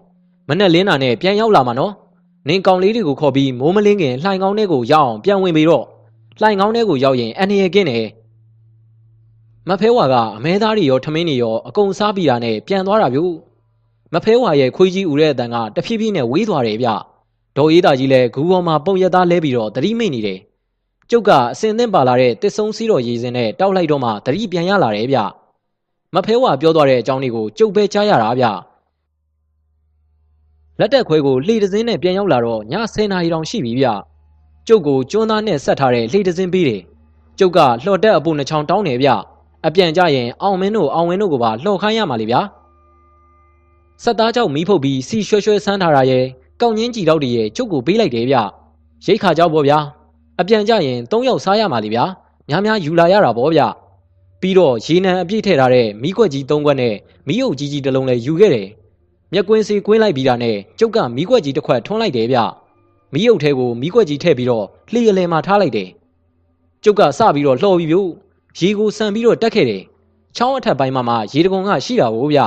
မနဲ့လင်းတာနဲ့ပြန်ရောက်လာမှာနော်နင်ကောင်လေးတွေကိုခေါ်ပြီးမိုးမလင်းခင်လှိုင်ကောင်းထဲကိုရောက်အောင်ပြန်ဝင်ပြီးတော့လှိုင်ကောင်းထဲကိုရောက်ရင်အန်ရယ်ကင်းတယ်မဖဲဝါကအမဲသားတွေရောထမင်းတွေရောအကုန်စားပြီးတာနဲ့ပြန်သွားတာဗျမဖဲဝါရဲ့ခွေးကြီးဦးတဲ့အတန်ကတဖြည်းဖြည်းနဲ့ဝေးသွားတယ်ဗျဒေါ်အေးသားကြီးလည်းဂူပေါ်မှာပုံရက်သားလဲပြီးတော့တတိမိတ်နေတယ်ကျုပ်ကအစင်သင့်ပါလာတဲ့တစ်ဆုံစီးတော်ရည်စင်နဲ့တောက်လိုက်တော့မှတတိပြန်ရလာတယ်ဗျမဖဲဝါပြောသွားတဲ့အကြောင်းလေးကိုကျုပ်ပဲကြားရတာဗျလက်တက်ခွဲကိုလှေတစင်းနဲ့ပြန်ရောက်လာတော့ည10နာရီတောင်ရှိပြီဗျကျုပ်ကိုကျွန်းသားနဲ့ဆက်ထားတဲ့လှေတစင်းပေးတယ်ကျုပ်ကလှော်တက်အပူနှချောင်းတောင်းတယ်ဗျ အပြန်ကြရင်အောင်မင်းတို့အောင်ဝင်းတို့ကိုပါလှော်ခိုင်းရမှာလေဗျာစက်သားကြောင့်မီးဖုတ်ပြီးစီရွှဲရွှဲဆန်းထားတာရဲ့ကောက်ငင်းကြည်တော့တည်းရဲ့ကျုပ်ကိုပေးလိုက်တယ်ဗျရိတ်ခါကြောက်ပေါ့ဗျာအပြန်ကြရင်၃ယောက်စားရမှာလေဗျာများများယူလာရတာပေါ့ဗျပြီးတော့ရေနံအပြည့်ထည့်ထားတဲ့မီးခွက်ကြီး၃ခွက်နဲ့မီးအုပ်ကြီးကြီးတစ်လုံးလည်းယူခဲ့တယ်မျက်ကွင်းစီကွင်းလိုက်ပြီးတာနဲ့ကျုပ်ကမီးခွက်ကြီးတစ်ခွက်ထွန်းလိုက်တယ်ဗျမီးအုပ်ထဲကိုမီးခွက်ကြီးထည့်ပြီးတော့လှေအလယ်မှာထားလိုက်တယ်ကျုပ်ကစပြီးတော့လှော်ပြီးပြို့ရေကိုဆန်ပြီးတော့တက်ခဲ့တယ်ချောင်းအထက်ပိုင်းမှာရေတကွန်ကရှိတာကိုဗျ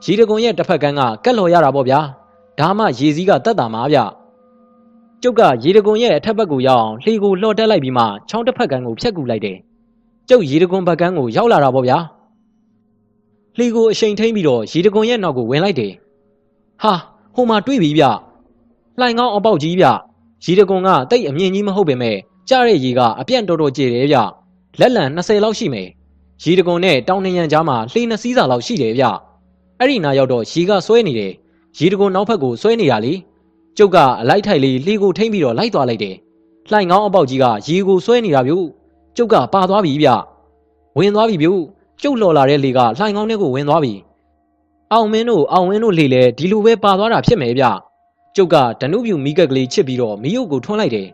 ရေတကွန်ရဲ့တစ်ဖက်ကန်းကကက်လော်ရတာပေါ့ဗျာဒါမှရေစည်းကတက်တာမှာဗျကျုပ်ကရေတကွန်ရဲ့အထက်ဘက်ကိုရောက်အောင်လှေကိုလှော်တက်လိုက်ပြီးမှချောင်းတစ်ဖက်ကန်းကိုဖြတ်ကူလိုက်တယ်ကျုပ်ရေတကွန်ဘက်ကန်းကိုရောက်လာတာပေါ့ဗျာလှေကိုအရှိန်ထိန်ပြီးတော့ရေတကွန်ရဲ့နောက်ကိုဝင်လိုက်တယ်ဟာဟိုမှာတွေ့ပြီဗျလှိုင်ကောင်းအပေါက်ကြီးဗျရေတကွန်ကတိတ်အမြင့်ကြီးမဟုတ်ပေမဲ့ကြားတဲ့ရေကအပြန့်တော်တော်ကျယ်တယ်ဗျလက်လံ20လောက်ရှိမယ်ရေတကွန်နဲ့တောင်နှရံကြားမှာလှေ2စီးစာလောက်ရှိတယ်ဗျအဲ့ဒီနာရောက်တော့ရေကဆွဲနေတယ်ရေတကွန်နောက်ဖက်ကိုဆွဲနေတာလေကျုပ်ကအလိုက်ထိုက်လေးလှေကိုထိမ့်ပြီးတော့လိုက်သွားလိုက်တယ်လှိုင်ကောင်းအပေါက်ကြီးကရေကိုဆွဲနေတာဗျကျုပ်ကပါသွားပြီဗျဝင်သွားပြီဗျကျုပ်လှော်လာတဲ့လှေကလှိုင်ကောင်းထဲကိုဝင်သွားပြီအောင်မင်းတို့အောင်ဝင်းတို့လှေလဲဒီလိုပဲပါသွားတာဖြစ်မယ်ဗျကျုပ်ကဓနုပြူမီးကက်ကလေးချစ်ပြီးတော့မီးရုပ်ကိုထွန်းလိုက်တယ်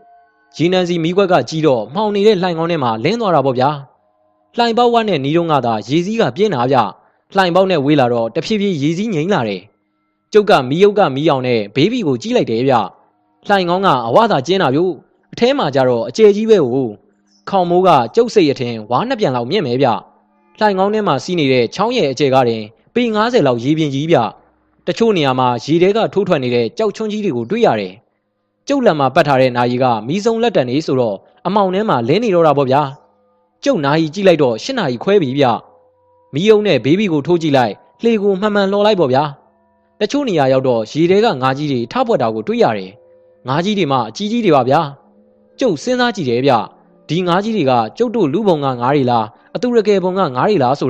ရေနံစီမီးခွက်ကကြီးတော့မှောင်နေတဲ့လှိုင်ကောင်းထဲမှာလင်းသွားတာပေါ့ဗျာလှိုင်ပေါက်ဝနဲ့နီးတုံးကသာရေစည်းကပြင်းတာဗျလှိုင်ပေါက်နဲ့ဝေးလာတော့တဖြည်းဖြည်းရေစည်းငိမ့်လာတယ်ကျုပ်ကမီးရုပ်ကမီးအောင်နဲ့ဘေးဘီကိုကြီးလိုက်တယ်ဗျလှိုင်ကောင်းကအဝသာကျင်းတာဗျအထဲမှာကြတော့အကျယ်ကြီးပဲဟိုခေါင်မိုးကကျုပ်စိတ်အထင်ဝါနှစ်ပြန်လောက်မြင့်မယ်ဗျလှိုင်ကောင်းထဲမှာစီးနေတဲ့ချောင်းရဲ့အကျယ်ကတင်ပေ90လောက်ရေပြင်ကြီးဗျတချို့နေရာမှာရေထဲကထိုးထွက်နေတဲ့ကြောက်ချွန်းကြီးတွေကိုတွေ့ရတယ်ကျုပ်လက်မှာပတ်ထားတဲ့နာရီကမီးစုံလက်တန်နေဆိုတော့အမောင်ထဲမှာလင်းနေတော့တာပေါ့ဗျာကျုပ်နာရီကြည့်လိုက်တော့8နာရီခွဲပြီဗျမီးယုံနဲ့ဘေးဘီကိုထိုးကြည့်လိုက်လှေကိုမှန်မှန်လှော်လိုက်ပေါ့ဗျာတချို့နေရာရောက်တော့ရေထဲကငါးကြီးတွေထပွက်တာကိုတွေ့ရတယ်ငါးကြီးတွေမှအကြီးကြီးတွေပါဗျာကျုပ်စဉ်းစားကြည့်တယ်ဗျဒီငါးကြီးတွေကကျုပ်တို့လူပုံကငါးတွေလားအတူရကယ်ပုံကငါးတွေလားဆိုတ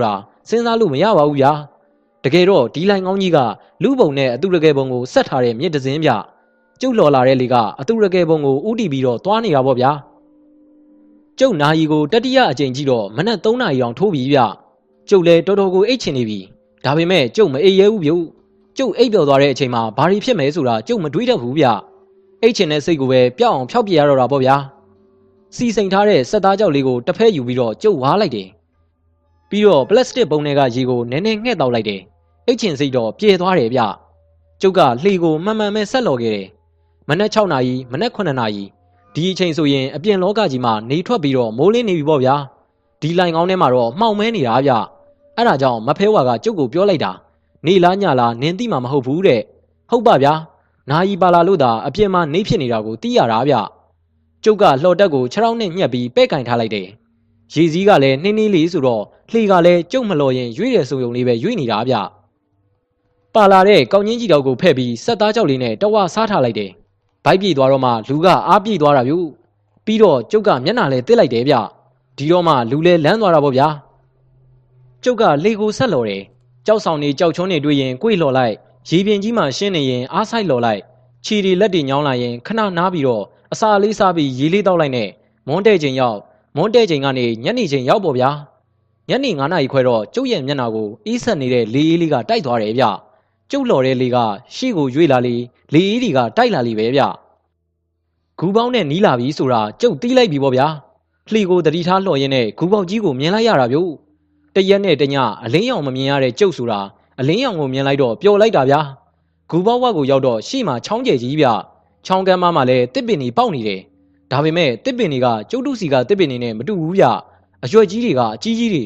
ာစဉ်းစားလို့မရပါဘူးဗျာတကယ်တော့ဒီလိုင်ကောင်းကြီးကလူပုံနဲ့အတူရကယ်ပုံကိုဆက်ထားတဲ့မြစ်တစင်းဗျကျုပ်လှော်လာတဲ့လေကအတူရကယ်ပုံကိုဥတီပြီးတော့သွားနေတာပေါ့ဗျာကျုပ်နာရီကိုတတိယအကြိမ်ကြည့်တော့မနက်3နာရီအောင်ထိုးပြီဗျကျုပ်လည်းတော်တော်ကိုအိတ်ချင်နေပြီဒါပေမဲ့ကျုပ်မအိပ်ရဲဘူးဗျကျုပ်အိပ်ပျော်သွားတဲ့အချိန်မှာဘာတွေဖြစ်မယ်ဆိုတာကျုပ်မတွေးတတ်ဘူးဗျအိတ်ချင်တဲ့စိတ်ကိုပဲပျောက်အောင်ဖျောက်ပြရတော့တာပေါ့ဗျာစီစိန်ထားတဲ့စက်သားကြောက်လေးကိုတစ်ဖက်ယူပြီးတော့ကျုပ်ဝါးလိုက်တယ်ပြီးတော့ပလတ်စတစ်ပုံတွေကရေကိုနည်းနည်းငှက်တောက်လိုက်တယ်အိတ်ချင်စိတ်တော့ပြေသွားတယ်ဗျကျုပ်ကလှေကိုမှန်မှန်ပဲဆက်လော်ခဲ့တယ်မနက်6နာရီမနက်9နာရီဒီအချိန်ဆိုရင်အပြင်လောကကြီးမှာနေထွက်ပြီးတော့မိုးလင်းနေပြီပေါ့ဗျာဒီလိုင်ကောင်းထဲမှာတော့မှောင်မဲနေတာဗျအဲ့ဒါကြောင့်မဖဲဝါကကျုပ်ကိုပြောလိုက်တာနေလားညလားနင်းသိမှာမဟုတ်ဘူးတဲ့ဟုတ်ပါဗျာနာယီပါလာလို့သာအပြင်မှာနေဖြစ်နေတာကိုသိရတာဗျကျုပ်ကလှော်တက်ကိုခြေထောက်နဲ့ညှက်ပြီးပဲ့ကင်ထားလိုက်တယ်ရေစည်းကလည်းနှင်းနှင်းလေးဆိုတော့လှေကလည်းကျုပ်မလော်ရင်ရွေ့ရဆိုုံလေးပဲရွေ့နေတာဗျပါလာတဲ့ကောင်းချင်းကြီးတောက်ကိုဖဲ့ပြီးစက်သားကြောက်လေးနဲ့တဝစားထားလိုက်တယ်ဘိုက်ပြေသွားတော့မှလူကအားပြေသွားတာဗျပြီးတော့ကျုပ်ကမျက်နှာလဲတစ်လိုက်တယ်ဗျဒီတော့မှလူလဲလန်းသွားတာပေါ့ဗျာကျုပ်ကလေကိုဆက်လော်တယ်ကြောက်ဆောင်နေကြောက်ချွန်းနေတွေ့ရင်ကိုယ်လှော်လိုက်ရေပြင်ကြီးမှရှင်းနေရင်အားဆိုင်လှော်လိုက်ခြေတွေလက်တွေညောင်းလာရင်ခဏနားပြီးတော့အစာလေးစားပြီးရေလေးတောက်လိုက်နဲ့မွန်းတဲ့ချိန်ရောက်မွန်းတဲ့ချိန်ကနေညနေချိန်ရောက်ပေါ့ဗျာညနေ9နာရီခွဲတော့ကျုပ်ရဲ့မျက်နှာကိုအေးဆက်နေတဲ့လေအေးလေးကတိုက်သွားတယ်ဗျကျုပ်လှော်တဲ့လေကရှေ့ကိုရွေ့လာလေလေအေးတွေကတိုက်လာလေပဲဗျဂူပေါင်းနဲ့နီးလာပြီဆိုတာကျုပ်တီးလိုက်ပြီပေါ့ဗျာလှေကိုတတိထားလှော်ရင်းနဲ့ဂူပေါက်ကြီးကိုမြင်လိုက်ရတာဗျတရက်နဲ့တညအလင်းရောင်မမြင်ရတဲ့ကျုပ်ဆိုတာအလင်းရောင်ကိုမြင်လိုက်တော့ပျော်လိုက်တာဗျာဂူပေါက်ဝက်ကိုရောက်တော့ရှေ့မှာချောင်းကျယ်ကြီးဗျချောင်းကမ်းမမှာလည်းတစ်ပင်တွေပေါက်နေတယ်ဒါပေမဲ့တစ်ပင်တွေကကျုပ်တို့စီကတစ်ပင်တွေနဲ့မတူဘူးဗျအရွက်ကြီးတွေကအကြီးကြီးတွေ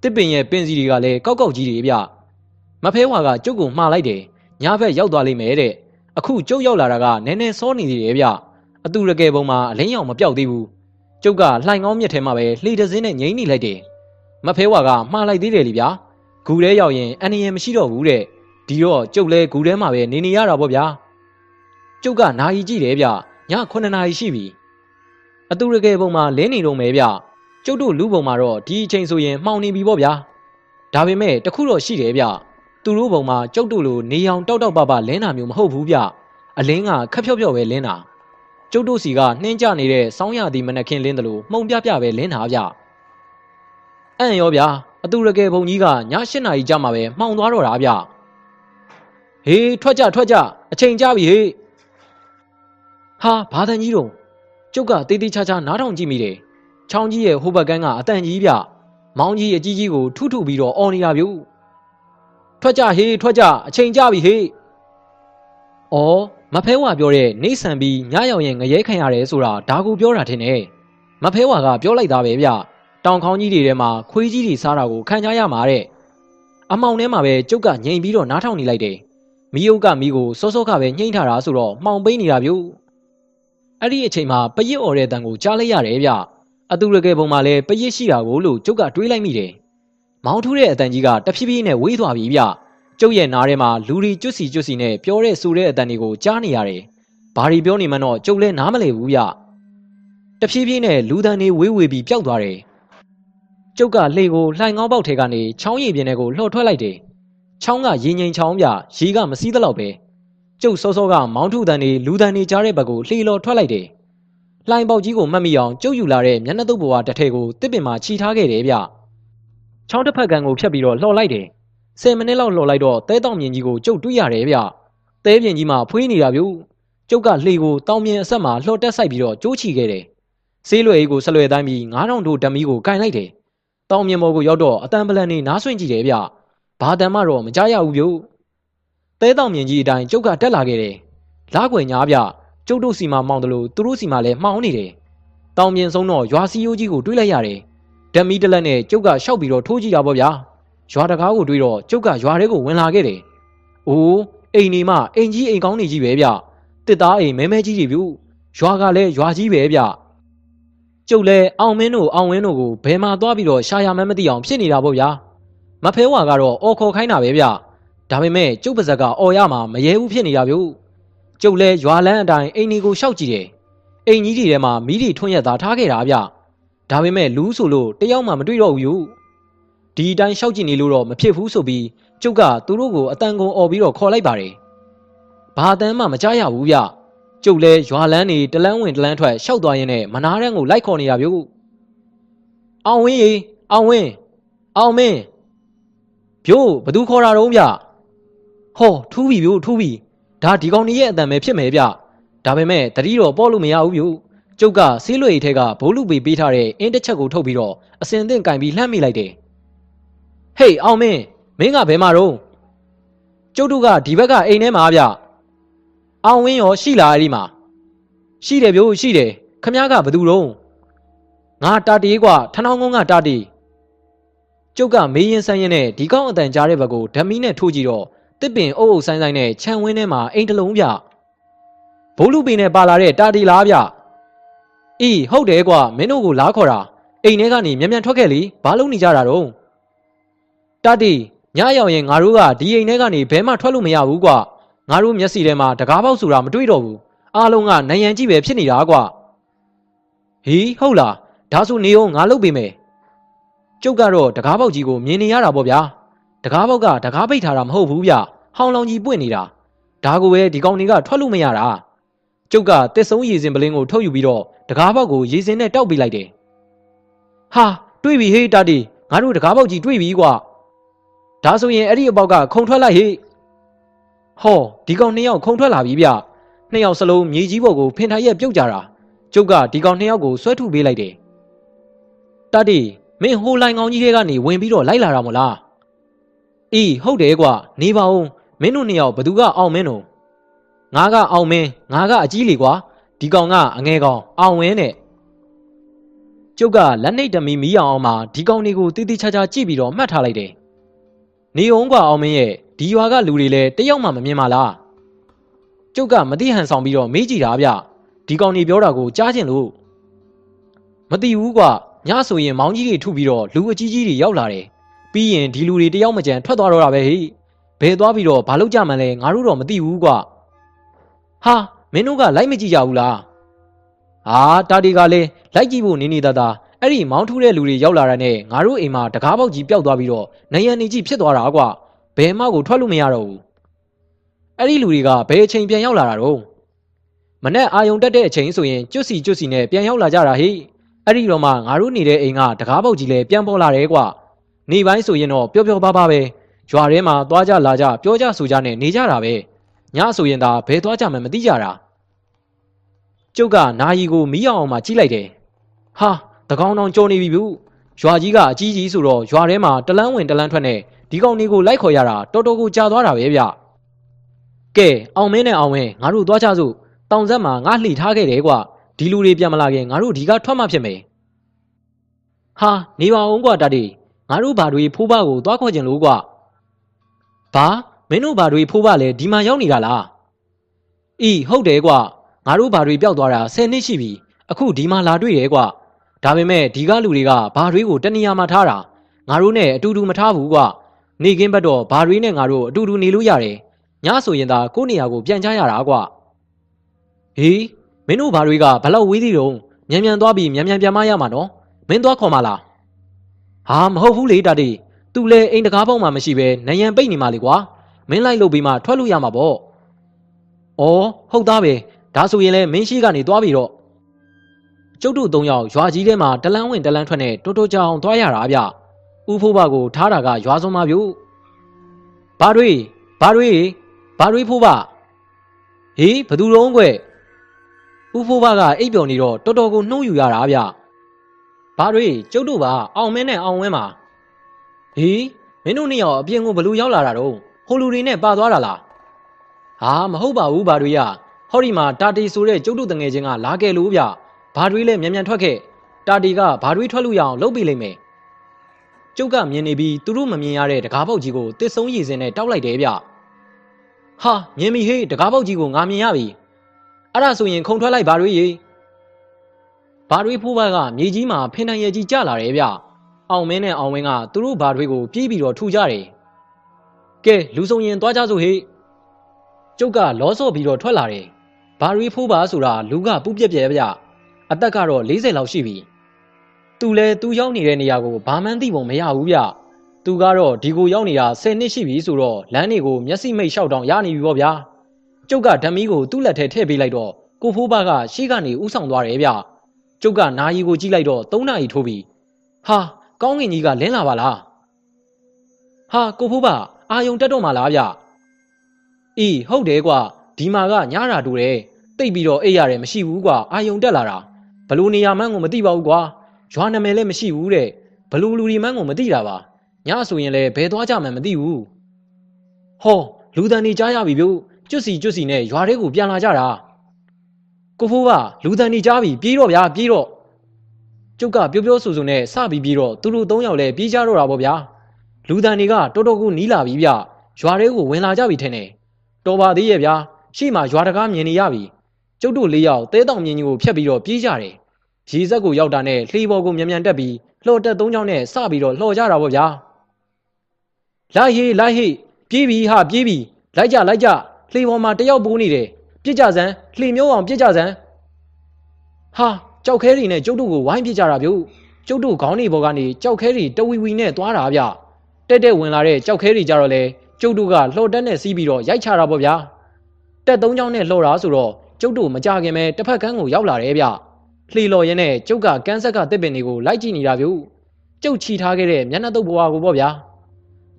တစ်ပင်ရဲ့ပင်စီတွေကလည်းကောက်ကောက်ကြီးတွေဗျမဖဲဝါကကျုပ်ကိုမှားလိုက်တယ်ညဘက်ရောက်သွားလိမ့်မယ်တဲ့အခုကျုပ်ရောက်လာတာကနည်းနည်းစောနေသေးတယ်ဗျအတူရကယ်ပုံမှာအလင်းရောင်မပြောက်သေးဘူးကျုပ်ကလှိုင်ကောင်းမြက်ထဲမှာပဲလှေတစင်းနဲ့ငိမ့်နေလိုက်တယ်မဖဲဝါကမှားလိုက်သေးတယ်လေဗျာဂူထဲရောက်ရင်အန္တရာယ်မရှိတော့ဘူးတဲ့ဒီတော့ကျုပ်လဲဂူထဲမှာပဲနေရတာပေါ့ဗျာကျုပ်ကနာရီကြည့်တယ်ဗျည9နာရီရှိပြီအတူရကယ်ပုံမှာလင်းနေတော့မယ်ဗျကျုပ်တို့လူပုံမှာတော့ဒီအချိန်ဆိုရင်မှောင်နေပြီပေါ့ဗျာဒါပေမဲ့တခုတော့ရှိတယ်ဗျသူတို့ပုံမှာကျုပ်တို့လိုနေအောင်တောက်တောက်ပပလင်းတာမျိုးမဟုတ်ဘူးဗျအလင်းကခက်ဖြော့ဖြော့ပဲလင်းတာကျုပ်တို့စီကနှင်းကြနေတဲ့စောင်းရသည်မနက်ခင်းလင်းတယ်လို့မှုံပြပြပဲလင်းတာဗျ အံ့ရောဗျာအတူရကယ်ဘုံကြီးကည8 နာရီကြာမှပဲမှောင်သွားတော့တာဗျဟေးထွက်ကြအချိန်ကြပြီဟေးဟာဘာတန်ကြီးတော့ကျုပ်ကတေးသေးချာချာနားထောင်ကြည့်မိတယ်ချောင်းကြီးရဲ့ဟိုဘက်ကန်ကအတန်ကြီးဗျမောင်းကြီးအကြီးကြီးကိုထုထုပြီးတော့အော်နေတာဗျထွက်ကြဟေးထွက်ကြအချိန်ကြပြီဟေးအော်မဖဲဝါပြောတဲ့နေဆန်ပြီးညရောက်ရင်ငရဲခံရတယ်ဆိုတာဒါကိုပြောတာထင်တယ်မဖဲဝါကပြောလိုက်တာပဲဗျတောင်ခေါင်းကြီးတွေထဲမှာခွေးကြီးတွေစားတာကိုခံကြရမှာတဲ့အမောင်ထဲမှာပဲကျုပ်ကငြိမ်ပြီးတော့နားထောင်နေလိုက်တယ်မီးအုပ်ကမီးကိုစောစောကပဲညှိထားတာဆိုတော့မှောင်ပိန်းနေတာဗျအဲ့ဒီအချိန်မှာပရစ်អော်တဲ့တန်ကိုကြားလိုက်ရတယ်ဗျအတူရကယ်ပုံမှာလဲပရစ်ရှိတာကိုလို့ကျုပ်ကတွေးလိုက်မိတယ်မောင်းထူးတဲ့အတန်ကြီးကတဖြည်းဖြည်းနဲ့ဝေးသွားပြီဗျကျုပ်ရဲ့နားထဲမှာလူတွေကျွတ်စီနဲ့ပြောတဲ့ဆိုတဲ့အတန်တွေကိုကြားနေရတယ်ဘာတွေပြောနေမှတော့ကျုပ်လဲနားမလည်ဘူးဗျတဖြည်းဖြည်းနဲ့လူတန်တွေဝေးပြီးပျောက်သွားတယ်ကျုပ်ကလှေကိုလှိုင်ငေါပေါက်ထဲကနေချောင်းရည်ပြင်းထဲကိုလှော်ထွက်လိုက်တယ်ချောင်းကရေငိန်ချောင်းပြရေကမစီးသလောက်ပဲကျုပ်စောစောကမောင်းထုတန်တွေလူတန်တွေကြားတဲ့ဘက်ကိုလှေလော်ထွက်လိုက်တယ်လှိုင်ပေါက်ကြီးကိုမှတ်မိအောင်ကျုပ်ယူလာတဲ့မျက်နှာတုပ်ဘဝတစ်ထည်ကိုတစ်ပင်မှာခြိထားခဲ့တယ်ဗျချောင်းတစ်ဖက်ကန်ကိုဖြတ်ပြီးတော့လှော်လိုက်တယ်10 မိနစ်လောက်လှော်လိုက်တော့တဲတောင်မြင်ကြီးကိုကျုပ်တွေ့ရတယ်ဗျတဲပြင်ကြီးမှာဖွေးနေတာဗျကျုပ်ကလှေကိုတောင်မြင်အဆက်မှာလှော်တက်ဆိုင်ပြီးတော့ကျိုးချီခဲ့တယ်ဆေးလွယ်ကြီးကိုဆက်လွယ်တိုင်းပြီး9000တို့ဓမီကိုကင်လိုက်တယ်တောင်မြင်ပေါ်ကိုရောက်တော့အတန်ပလန်နေနားဆွင့်ကြည့်တယ်ဗျဘာတန်မှတော့မကြားရဘူးဗျတဲတောင်မြင်ကြီးအတိုင်းကျုပ်ကတက်လာခဲ့တယ်လားကွယ်ညာဗျကျုပ်တို့စီမှာမောင်းတယ်လို့သူတို့စီမှာလည်းမှောင်းနေတယ်တောင်မြင်ဆုံးတော့ရွာစီယိုးကြီးကိုတွေးလိုက်ရတယ်ဓမီတလက်နဲ့ကျုပ်ကရှောက်ပြီးတော့ထိုးကြည့်တာပေါ့ဗျာရွာတကားကိုတွေးတော့ကျုပ်ကရွာထဲကိုဝင်လာခဲ့တယ်အိုးအိမ်နေမှအိမ်ကြီးအိမ်ကောင်းနေကြီးပဲဗျတစ်သားအိမ်မဲမဲကြီးတွေဗျရွာကလည်းရွာကြီးပဲဗျကျုပ်လည်းအောင်မင်းတို့အောင်ဝင်းတို့ကိုဘယ်မှာသွားပြီးတော့ရှာရမှန်းမသိအောင်ဖြစ်နေတာပေါ့ဗျာမဖဲဝါကတော့အော်ခေါ်ခိုင်းတာပဲဗျဒါပေမဲ့ကျုပ်ပါဇက်ကအော်ရမှာမရဲဘူးဖြစ်နေတာဗျကျုပ်လည်းရွာလန်းအတိုင်းအိမ်ကြီးကိုရှောက်ကြည့်တယ်အိမ်ကြီးတွေထဲမှာမီးတွေထွန်းရက်သားထားခဲ့တာဗျဒါပေမဲ့လူဆိုလို့တယောက်မှမတွေ့တော့ဘူးဒီအတိုင်းရှောက်ကြည့်နေလို့တော့မဖြစ်ဘူးဆိုပြီးကျုပ်ကသူတို့ကိုအတန်ကုန်អော်ပြီးတော့ခေါ်လိုက်ပါတယ်ဘာအတန်းမှမကြားရဘူးဗျကျုပ်လဲရွာလန်းနေတလန်းဝင်တလန်းထွက်ရှောက်သွားရင်းနဲ့မနာတန်းကိုလိုက်ခေါ်နေတာဗျအောင်ဝင်းရေအောင်ဝင်းအောင်မင်းဗျို့ဘသူခေါ်တာတော့ဗျဟောထူးပြီဗျို့ထူးပြီဒါဒီကောင်ကြီးရဲ့အတန်ပဲဖြစ်မယ်ဗျဒါပေမဲ့တတိတော့ပေါ့လို့မရဘူးဗျကျုပ်ကဆေးလွယ်ထဲကဘိုးလူပေပေးထားတဲ့အင်းတစ်ချက်ကိုထုတ်ပြီးတော့အစင်သင့်ကင်ပြီးလှမ်းမိလိုက်တယ်ဟေးအောင်မင်းမင်းကဘယ်မှာတော့ကျုပ်တို့ကဒီဘက်ကအိမ်ထဲမှာဗျအောင်ဝင်းရောရှိလားအဲ့ဒီမှာရှိတယ်ဗျို့ရှိတယ်ခမ ्या ကဘသူတော့ငါတာတီးကွာထနောင်းကုန်းကတာတီးကျုပ်ကမေးရင်ဆန်းရင်နဲ့ဒီကောင်းအတန်ကြားတဲ့ဘက်ကိုဓမီနဲ့ထိုးကြည့်တော့တစ်ပင်အုပ်ဆိုင်နဲ့ခြံဝင်းထဲမှာအိမ်တစ်လုံးဗျဘိုးလူပင်နဲ့ပါလာတဲ့တာတီလားဗျအေးဟုတ်တယ်ကွာမင်းတို့ကိုလားခေါ်တာအိမ်ထဲကနေမြန်ထွက်ခဲ့လေဘာလို့နေကြတာတော့တာတီညရောက်ရင်ငါတို့ကဒီအိမ်ထဲကနေဘဲမှထွက်လို့မရဘူးကွာငါတို့မျက်စိထဲမှာတကားပေါက်ဆိုတာမတွေ့တော့ဘူးအားလုံးကနယံကြီးပဲဖြစ်နေတာကွာဟေးဟုတ်လားဒါဆိုနေအောင်ငါလုပ်ပေးမယ်ကျုပ်ကတော့တကားပေါက်ကြီးကိုမြင်နေရတာပေါ့ဗျာတကားပေါက်ကတကားပိတ်ထားတာမဟုတ်ဘူးဗျဟောင်းလောင်ကြီးပွင့်နေတာဒါကိုပဲဒီကောင်တွေကထွက်လို့မရတာကျုပ်ကတစ်ဆုံးရေစင်ပလင်းကိုထုတ်ယူပြီးတော့တကားပေါက်ကိုရေစင်နဲ့တောက်ပေးလိုက်တယ်ဟာတွေ့ပြီဟေးတာတီငါတို့တကားပေါက်ကြီးတွေ့ပြီကွာဒါဆိုရင်အဲ့ဒီအပေါက်ကခုံထွက်လိုက်ဟေးဟောဒီကောင်နှစ်ယောက်ခုံထွက်လာပြီဗျနှစ်ယောက်စလုံးမြေကြီးပေါ်ကိုဖင်ထိုင်ရက်ပြုတ်ကြတာကျုပ်ကဒီကောင်နှစ်ယောက်ကိုဆွဲထုတ်ပေးလိုက်တယ်တာတီမင်းဟိုလိုင်ကောင်ကြီးတွေကနေဝင်ပြီးတော့လိုက်လာတာမလားအေးဟုတ်တယ်ကွာနေပါဦးမင်းတို့နှစ်ယောက်ဘသူကအောင်မင်းတို့ငါကအောင်မင်းငါကအကြီးလေကွာဒီကောင်ကအငယ်ကောင်အောင်ဝင်းနဲ့ကျုပ်ကလက်နှိပ်တမီမီးအောင်မှာဒီကောင်တွေကိုတီးတီးချာချာကြည့်ပြီးတော့မှတ်ထားလိုက်တယ်နေအောင်ကွာအောင်မင်းရဲ့ဒီရွာကလူတွေလည်းတယောက်မှမမြင်ပါလားကျုပ်ကမသိဟန်ဆောင်ပြီးတော့မေးကြည့်တာဗျဒီကောင်တွေပြောတာကိုကြားချင်လို့မသိဘူးကွာညဆိုရင်မောင်းကြီးတွေထုပြီးတော့လူအကြီးကြီးတွေရောက်လာတယ်ပြီးရင်ဒီလူတွေတယောက်မကြံထွက်သွားတော့တာပဲဟိဘယ်သွားပြီးတော့ဘာလုပ်ကြမှန်းလဲငါတို့တော့မသိဘူးကွာဟာမင်းတို့ကလိုက်မကြည့်ကြဘူးလားဟာတာတီကလည်းလိုက်ကြည့်ဖို့နေနေသားသားအဲ့ဒီမောင်းထူးတဲ့လူတွေရောက်လာတဲ့နဲ့ငါတို့အိမ်မှာတကားပေါက်ကြီးပျောက်သွားပြီးတော့နယံနေကြီးဖြစ်သွားတာကွာဘယ်မှကိုထွက်လို့မရတော့ဘူးအဲ့ဒီလူတွေကဘယ်အချိန်ပြန်ရောက်လာတာတော့မနဲ့အာယုံတက်တဲ့အချိန်ဆိုရင်ကျွတ်စီနဲ့ပြန်ရောက်လာကြတာဟိ အဲ့ဒီတော့မှငါတို့နေတဲ့အိမ်ကတကားပေါက်ကြီးလဲပြန်ပေါ်လာတယ်ကွာနေပိုင်းဆိုရင်တော့ပျော်ပျော်ပါပါပဲရွာထဲမှာသွားကြလာကြပြောကြဆိုကြနဲ့နေကြတာပဲညဆိုရင်သာဘယ်သွားကြမှမသိကြတာကျုပ်ကနာယီကိုမီးအောင်မှကြီးလိုက်တယ်ဟာတကောင်တောင်ကြော်နေပြီဘူးရွာကြီးကအကြီးကြီးဆိုတော့ရွာထဲမှာတလန်းဝင်တလန်းထွက်နဲ့ဒီကောင်တွေကိုလိုက်ခေါ်ရတာတော်တော်ကိုကြာသွားတာပဲဗျကဲအောင်မင်းနဲ့အောင်ဝင်းငါတို့သွားကြစို့တောင်ဆက်မှာငါလှိထားခဲ့တယ်ကွာဒီလူတွေပြန်မလာခင်ငါတို့ဒီကထွက်မှဖြစ်မယ်ဟာနေပါအောင်ကွာတာတီငါတို့ဘာတွေဖိုးဘကိုသွားခေါ်ကြလို့ကွာဘာမင်းတို့ဘာတွေဖိုးဘလဲဒီမှာရောက်နေတာလားအီးဟုတ်တယ်ကွာငါတို့ဘာတွေပျောက်သွားတာ10နှစ်ရှိပြီအခုဒီမှာလာတွေ့တယ်ကွာဒါပေမဲ့ဒီကလူတွေကဘာတွေကိုတနေရာမှာထားတာငါတို့နဲ့အတူတူမထားဘူးကွာနေကင်းဘက်တော့ဘာတွေနဲ့ငါတို့အတူတူနေလို့ရတယ်ညဆိုရင်သာကိုယ့်နေရာကိုပြန်ချရတာကွာဟေးမင်းတို့ဘာတွေကဘလောက်ဝေးသေးတုံးမြန်မြန်သွားပြီးမြန်မြန်ပြန်မရမှာနော်မင်းသွားခေါ်မလားဟာမဟုတ်ဘူးလေတာတီသူလဲအိမ်တကားပေါက်မှမရှိပဲနယံပိတ်နေမှလေကွာမင်းလိုက်လို့ပြီးမှထွက်လို့ရမှာပေါ့ဩဟုတ်သားပဲဒါဆိုရင်လဲမင်းရှိကနေသွားပြီတော့ကျုပ်တို့၃ယောက်ရွာကြီးထဲမှာတလန်းဝင်တလန်းထွက်နဲ့တိုးတိုးကြအောင်သွားရတာဗျဦးဖိုးဘကိုထားတာကရွာစုံမှာပြုဘာတွေဖိုးဘဟေးဘသူတုံးကွဦးဖိုးဘကအိပ်ပျော်နေတော့တော်တော်ကိုနှုံးယူရတာဗျဘာတွေကျုပ်တို့ပါအောင်မင်းနဲ့အောင်ဝင်းပါဟေးမင်းတို့နှစ်ယောက်အပြင်ကိုဘလူရောက်လာတာတော့ဟိုလူတွေနဲ့ပါသွားတာလားဟာမဟုတ်ပါဘူးဘာတွေရဟောဒီမှာတာတီဆိုတဲ့ကျုပ်တို့တငယ်ချင်းကလာခဲ့လို့ဗျဘာတွေလဲမြန်မြန်ထွက်ခဲ့တာတီကဘာတွေထွက်လို့ရအောင်လုပ်ပေးလိမ့်မယ်ကျုပ်ကမြင်နေပြီးသူတို့မမြင်ရတဲ့တကားပေါက်ကြီးကိုတစ်ဆုံးရည်စင်နဲ့တောက်လိုက်တယ်ဗျဟာမြင်ပြီဟေးတကားပေါက်ကြီးကိုငါမြင်ရပြီအဲ့ဒါဆိုရင်ခုံထွက်လိုက်ဘာတွေရေဘာတွေဖိုးဘကမြေကြီးမှာဖင်တန်ရည်ကြီးကျလာတယ်ဗျအောင်မင်းနဲ့အောင်ဝင်းကသူတို့ဘာတွေကိုပြေးပြီးတော့ထူကြတယ်ကဲလူစုံရင်သွားကြစို့ဟေးကျုပ်ကလောဆော့ပြီးတော့ထွက်လာတယ်ဘာတွေဖိုးဘဆိုတာလူကပူးပြက်ပြက်ဗျအသက်ကတော့40လောက်ရှိပြီသူလဲသူရောက်နေတဲ့နေရာကိုဘာမှန်းသိပုံမရဘူးဗျသူကတော့ဒီကိုရောက်နေတာ10နှစ်ရှိပြီဆိုတော့လမ်းတွေကိုမျက်စိမိတ်လျှောက်တောင်ရနေပြီပေါ့ဗျာကျုပ်ကဓမီကိုသူ့လက်ထဲထည့်ပေးလိုက်တော့ကိုဖိုးဘကရှေ့ကနေဥဆောင်သွားတယ်ဗျကျုပ်ကနာယီကိုကြည့်လိုက်တော့3နာရီထိုးပြီဟာကောင်းကင်ကြီးကလင်းလာပါလားဟာကိုဖိုးဘအာယုံတက်တော့မှလားဗျအေးဟုတ်တယ်ကွာဒီမှာကညရာတူတယ်တိတ်ပြီးတော့အိတ်ရတယ်မရှိဘူးကွာအာယုံတက်လာတာဘလူနေရာမှန်းကိုမသိပါဘူးကွာရွာနာမည်လည်းမရှိဘူးတဲ့ဘလူလူဒီမှန်းကိုမသိတာပါညဆိုရင်လည်းဘယ်သွားကြမှန်းမသိဘူးဟောလူတန်နေကြားရပြီဗျကျွတ်စီနဲ့ရွာထဲကိုပြန်လာကြတာကိုဖိုးကလူတန်နေကြားပြီပြေးတော့ဗျာပြေးတော့ကျုပ်ကပြောဆိုနဲ့စပြီးပြေးတော့သူတို့3ယောက်လည်းပြေးကြတော့တာပေါ့ဗျာလူတန်တွေကတော်တော်ကိုနီးလာပြီဗျရွာထဲကိုဝင်လာကြပြီထင်တယ်တော်ပါသေးရဲ့ဗျာရှေ့မှာရွာတကားမြင်နေရပြီကျုပ်တို့4ယောက်တဲတောင်မြင်ကြီးကိုဖျက်ပြီးတော့ပြေးကြတယ်ရေစက်ကိုရောက်တာနဲ့လှေပေါ်ကိုမြန်တက်ပြီးလှော်တက်3ချောင်းနဲ့စပြီးတော့လှော်ကြတာပေါ့ဗျာလိုက်ဟေးပြေးပြီဟာပြေးပြီလိုက်ကြလှေပေါ်မှာတယောက်ပိုးနေတယ်ပြစ်ကြစမ်းလှေမျိုးအောင်ပြစ်ကြစမ်းဟာကြောက်ခဲတွေနဲ့ကျုပ်တို့ကိုဝိုင်းပြစ်ကြတာဗျကျုပ်တို့ခေါင်းတွေပေါ်ကနေကြောက်ခဲတွေတဝီဝီနဲ့သွားတာဗျတက်ဝင်လာတဲ့ကြောက်ခဲတွေကြတော့လေကျုပ်တို့ကလှော်တက်နဲ့စီးပြီးတော့ရိုက်ချတာပေါ့ဗျာတက်3ချောင်းနဲ့လှော်တာဆိုတော့ကျုပ်တို့မကြခင်ပဲတစ်ဖက်ကန်းကိုရောက်လာတယ်ဗျလှေလော်ရင်းနဲ့ကျုပ်ကကန်းဆက်ကတစ်ပင်တွေကိုလိုက်ကြည့်နေတာဗျကျုပ်ချီထားခဲ့တဲ့မျက်နှာတုပ်ဘွားကိုပေါ့ဗျာ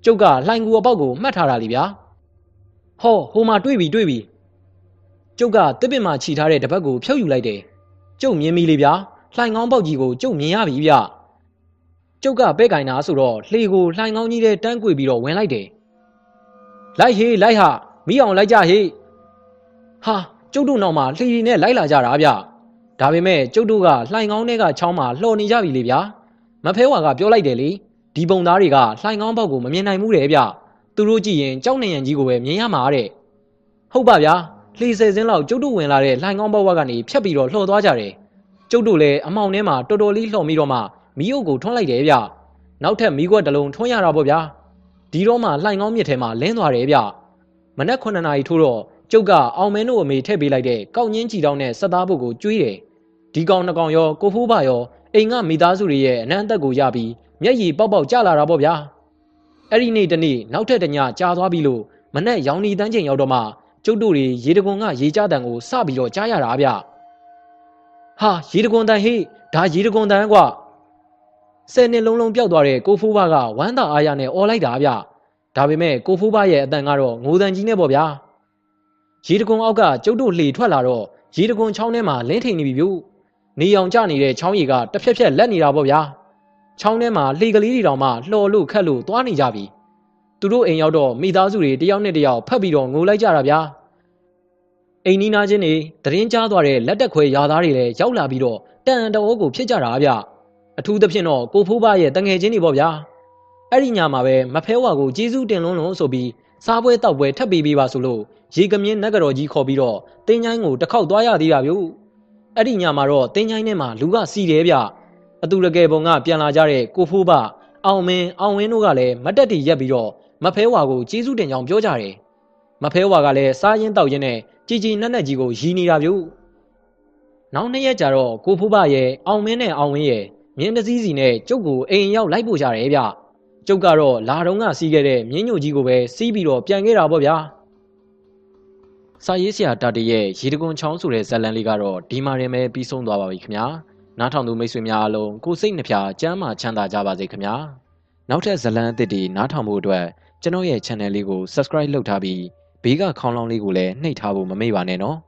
ကျုပ်ကလှိုင်ကူအပေါက်ကိုမှတ်ထားတာလीဗျာဟောဟိုမှာတွေ့ပြီကျုပ်ကတစ်ပင်မှာချီထားတဲ့တပတ်ကိုဖြုတ်ယူလိုက်တယ်ကျုပ်မြင်ပြီလေဗျာလှိုင်ကောင်းပေါက်ကြီးကိုကျုပ်မြင်ရပြီဗျကျုပ်ကပဲ့ကင်တာဆိုတော့လှေကိုလှိုင်ကောင်းကြီးတဲ့တန်းကွေပြီးတော့ဝင်လိုက်တယ်လိုက်ဟေးလိုက်ဟာမိအောင်လိုက်ကြဟေးဟာကျုပ်တို့နောက်မှာလှေနဲ့လိုက်လာကြတာဗျဒါပေမဲ့ကျုပ်တို့ကလှိုင်ကောင်းထဲကချောင်းမှာလှော်နေကြပြီလေဗျာမဖဲဝါကပြောလိုက်တယ်လေဒီပုံသားတွေကလှိုင်ကောင်းပေါက်ကိုမမြင်နိုင်ဘူးတဲ့ဗျသူတို့ကြည့်ရင်ကြောက်နေရန်ကြီးကိုပဲမြင်ရမှာတဲ့ဟုတ်ပါဗျာလှေဆယ်စင်းလောက်ကျုပ်တို့ဝင်လာတဲ့လှိုင်ကောင်းပေါက်ဝါကနေဖြတ်ပြီးတော့လှော်သွားကြတယ်ကျုပ်တို့လည်းအမောင်ထဲမှာတော်တော်လေးလှော်ပြီးတော့မှမီးအုပ်ကိုထွန်းလိုက်တယ်ဗျနောက်ထပ်မီးခွက်တစ်လုံးထွန်းရတာပေါ့ဗျာဒီတော့မှလှိုင်ကောင်းမြစ်ထဲမှာလင်းသွားတယ်ဗျမနက်9နာရီထိုးတော့ကျုပ်ကအောင်မင်းတို့အမေထည့်ပေးလိုက်တဲ့ကောက်ညင်းကြည်တောင်းနဲ့စက်သားပုတ်ကိုကျွေးတယ်ဒီကောင်နှစ်ကောင်ရောကိုဖိုးဘရောအိမ်ကမိသားစုတွေရဲ့အနံ့အသက်ကိုရပြီးမျက်ရည်ပေါက်ကျလာတာပေါ့ဗျာအဲ့ဒီနေ့တနေ့နောက်ထပ်တညကြာသွားပြီလို့မနက်ရောင်နီတန်းချိန်ရောက်တော့မှကျုပ်တို့တွေရေတကွန်ကရေကြတန်ကိုစပြီးတော့ကြားရတာဗျ ဟာရေတကွန်တန်ဟေးဒါရေတကွန်တန်ကွာ10နှစ်လုံးပျောက်သွားတဲ့ကိုဖိုးဘကဝမ်းသာအားရနဲ့អော်လိုက်တာဗျဒါပေမဲ့ကိုဖိုးဘရဲ့အတန်ကတော့ငိုတန်ကြီးနဲ့ပေါ့ဗျာရေတကွန်အောက်ကကျုပ်တို့လှေထွက်လာတော့ရေတကွန်ချောင်းထဲမှာလင်းထိန်နေပြီဗျနေအောင်ကျနေတဲ့ချောင်းရီကတစ်ဖြက်ဖြက်လက်နေတာပေါ့ဗျာချောင်းထဲမှာလှေကလေးတွေတောင်မှလှော်လို့ခတ်လို့သွားနေကြပြီသူတို့အိမ်ရောက်တော့မိသားစုတွေတယောက်နဲ့တယောက်ဖက်ပြီးတော့ငိုလိုက်ကြတာဗျာအိမ်နီးနားချင်းတွေသတင်းကြားသွားတဲ့လက်တက်ခွဲယာသားတွေလည်းရောက်လာပြီးတော့တန်တအောကိုဖြစ်ကြတာဗျအထူးသဖြင့်တော့ကိုဖိုးဘရဲ့တငယ်ချင်းတွေပေါ့ဗျာအဲ့ဒီညမှာပဲမဖဲဝါကိုကျေးဇူးတင်လွန်းဆိုပြီးစားပွဲတောက်ပွဲထပ်ပေးပါဆိုလို့ရေကမြင်းနဂတော်ကြီးခေါ်ပြီးတော့တင်းချိုင်းကိုတစ်ခေါက်သွားရသေးတာဗျအဲ့ဒီညမှာတော့တင်းချိုင်းထဲမှာလူကစီတယ်ဗျအတူတကယ်ပုံကပြန်လာကြတဲ့ကိုဖိုးဘအောင်မင်းအောင်ဝင်းတို့ကလည်းမတက်တီရက်ပြီးတော့မဖဲဝါကိုကျေးဇူးတင်ကြောင်းပြောကြတယ်မဖဲဝါကလည်းစားရင်တောက်ရင်နဲ့ကြီးနက်ကြီးကိုရီနေတာဗျနောက်2ရက်ကြာတော့ကိုဖိုးဘရဲ့အောင်မင်းနဲ့အောင်ဝင်းရဲ့မြင်းတစည်းစီနဲ့ကျုပ်ကိုအိမ်ရောက်လိုက်ပို့ကြတယ်ဗျကျုပ်ကတော့လာတော့ကစီးခဲ့တဲ့မြင်းညိုကြီးကိုပဲစီးပြီးတော့ပြန်ခဲ့တာပေါ့ဗျာစာရေးဆရာတာတီရဲ့ရေတကွန်ချောင်းဆိုတဲ့ဇာတ်လမ်းလေးကတော့ဒီမှာရင်ပဲပြီးဆုံးသွားပါပြီခင်ဗျာနားထောင်သူမိတ်ဆွေများအားလုံးကိုစိတ်နှဖျားကျမ်းမာချမ်းသာကြပါစေခင်ဗျာနောက်ထပ်ဇာတ်လမ်းအသစ်တွေနားထောင်ဖို့အတွက်ကျွန်တော်ရဲ့ channel လေးကို subscribe လုပ်ထားပြီးဘေးကခေါင်းလောင်းလေးကိုလည်းနှိပ်ထားဖို့မမေ့ပါနဲ့နော်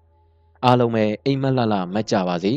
အားလုံးပဲအိမ်မက်လှလှမက်ကြပါစေ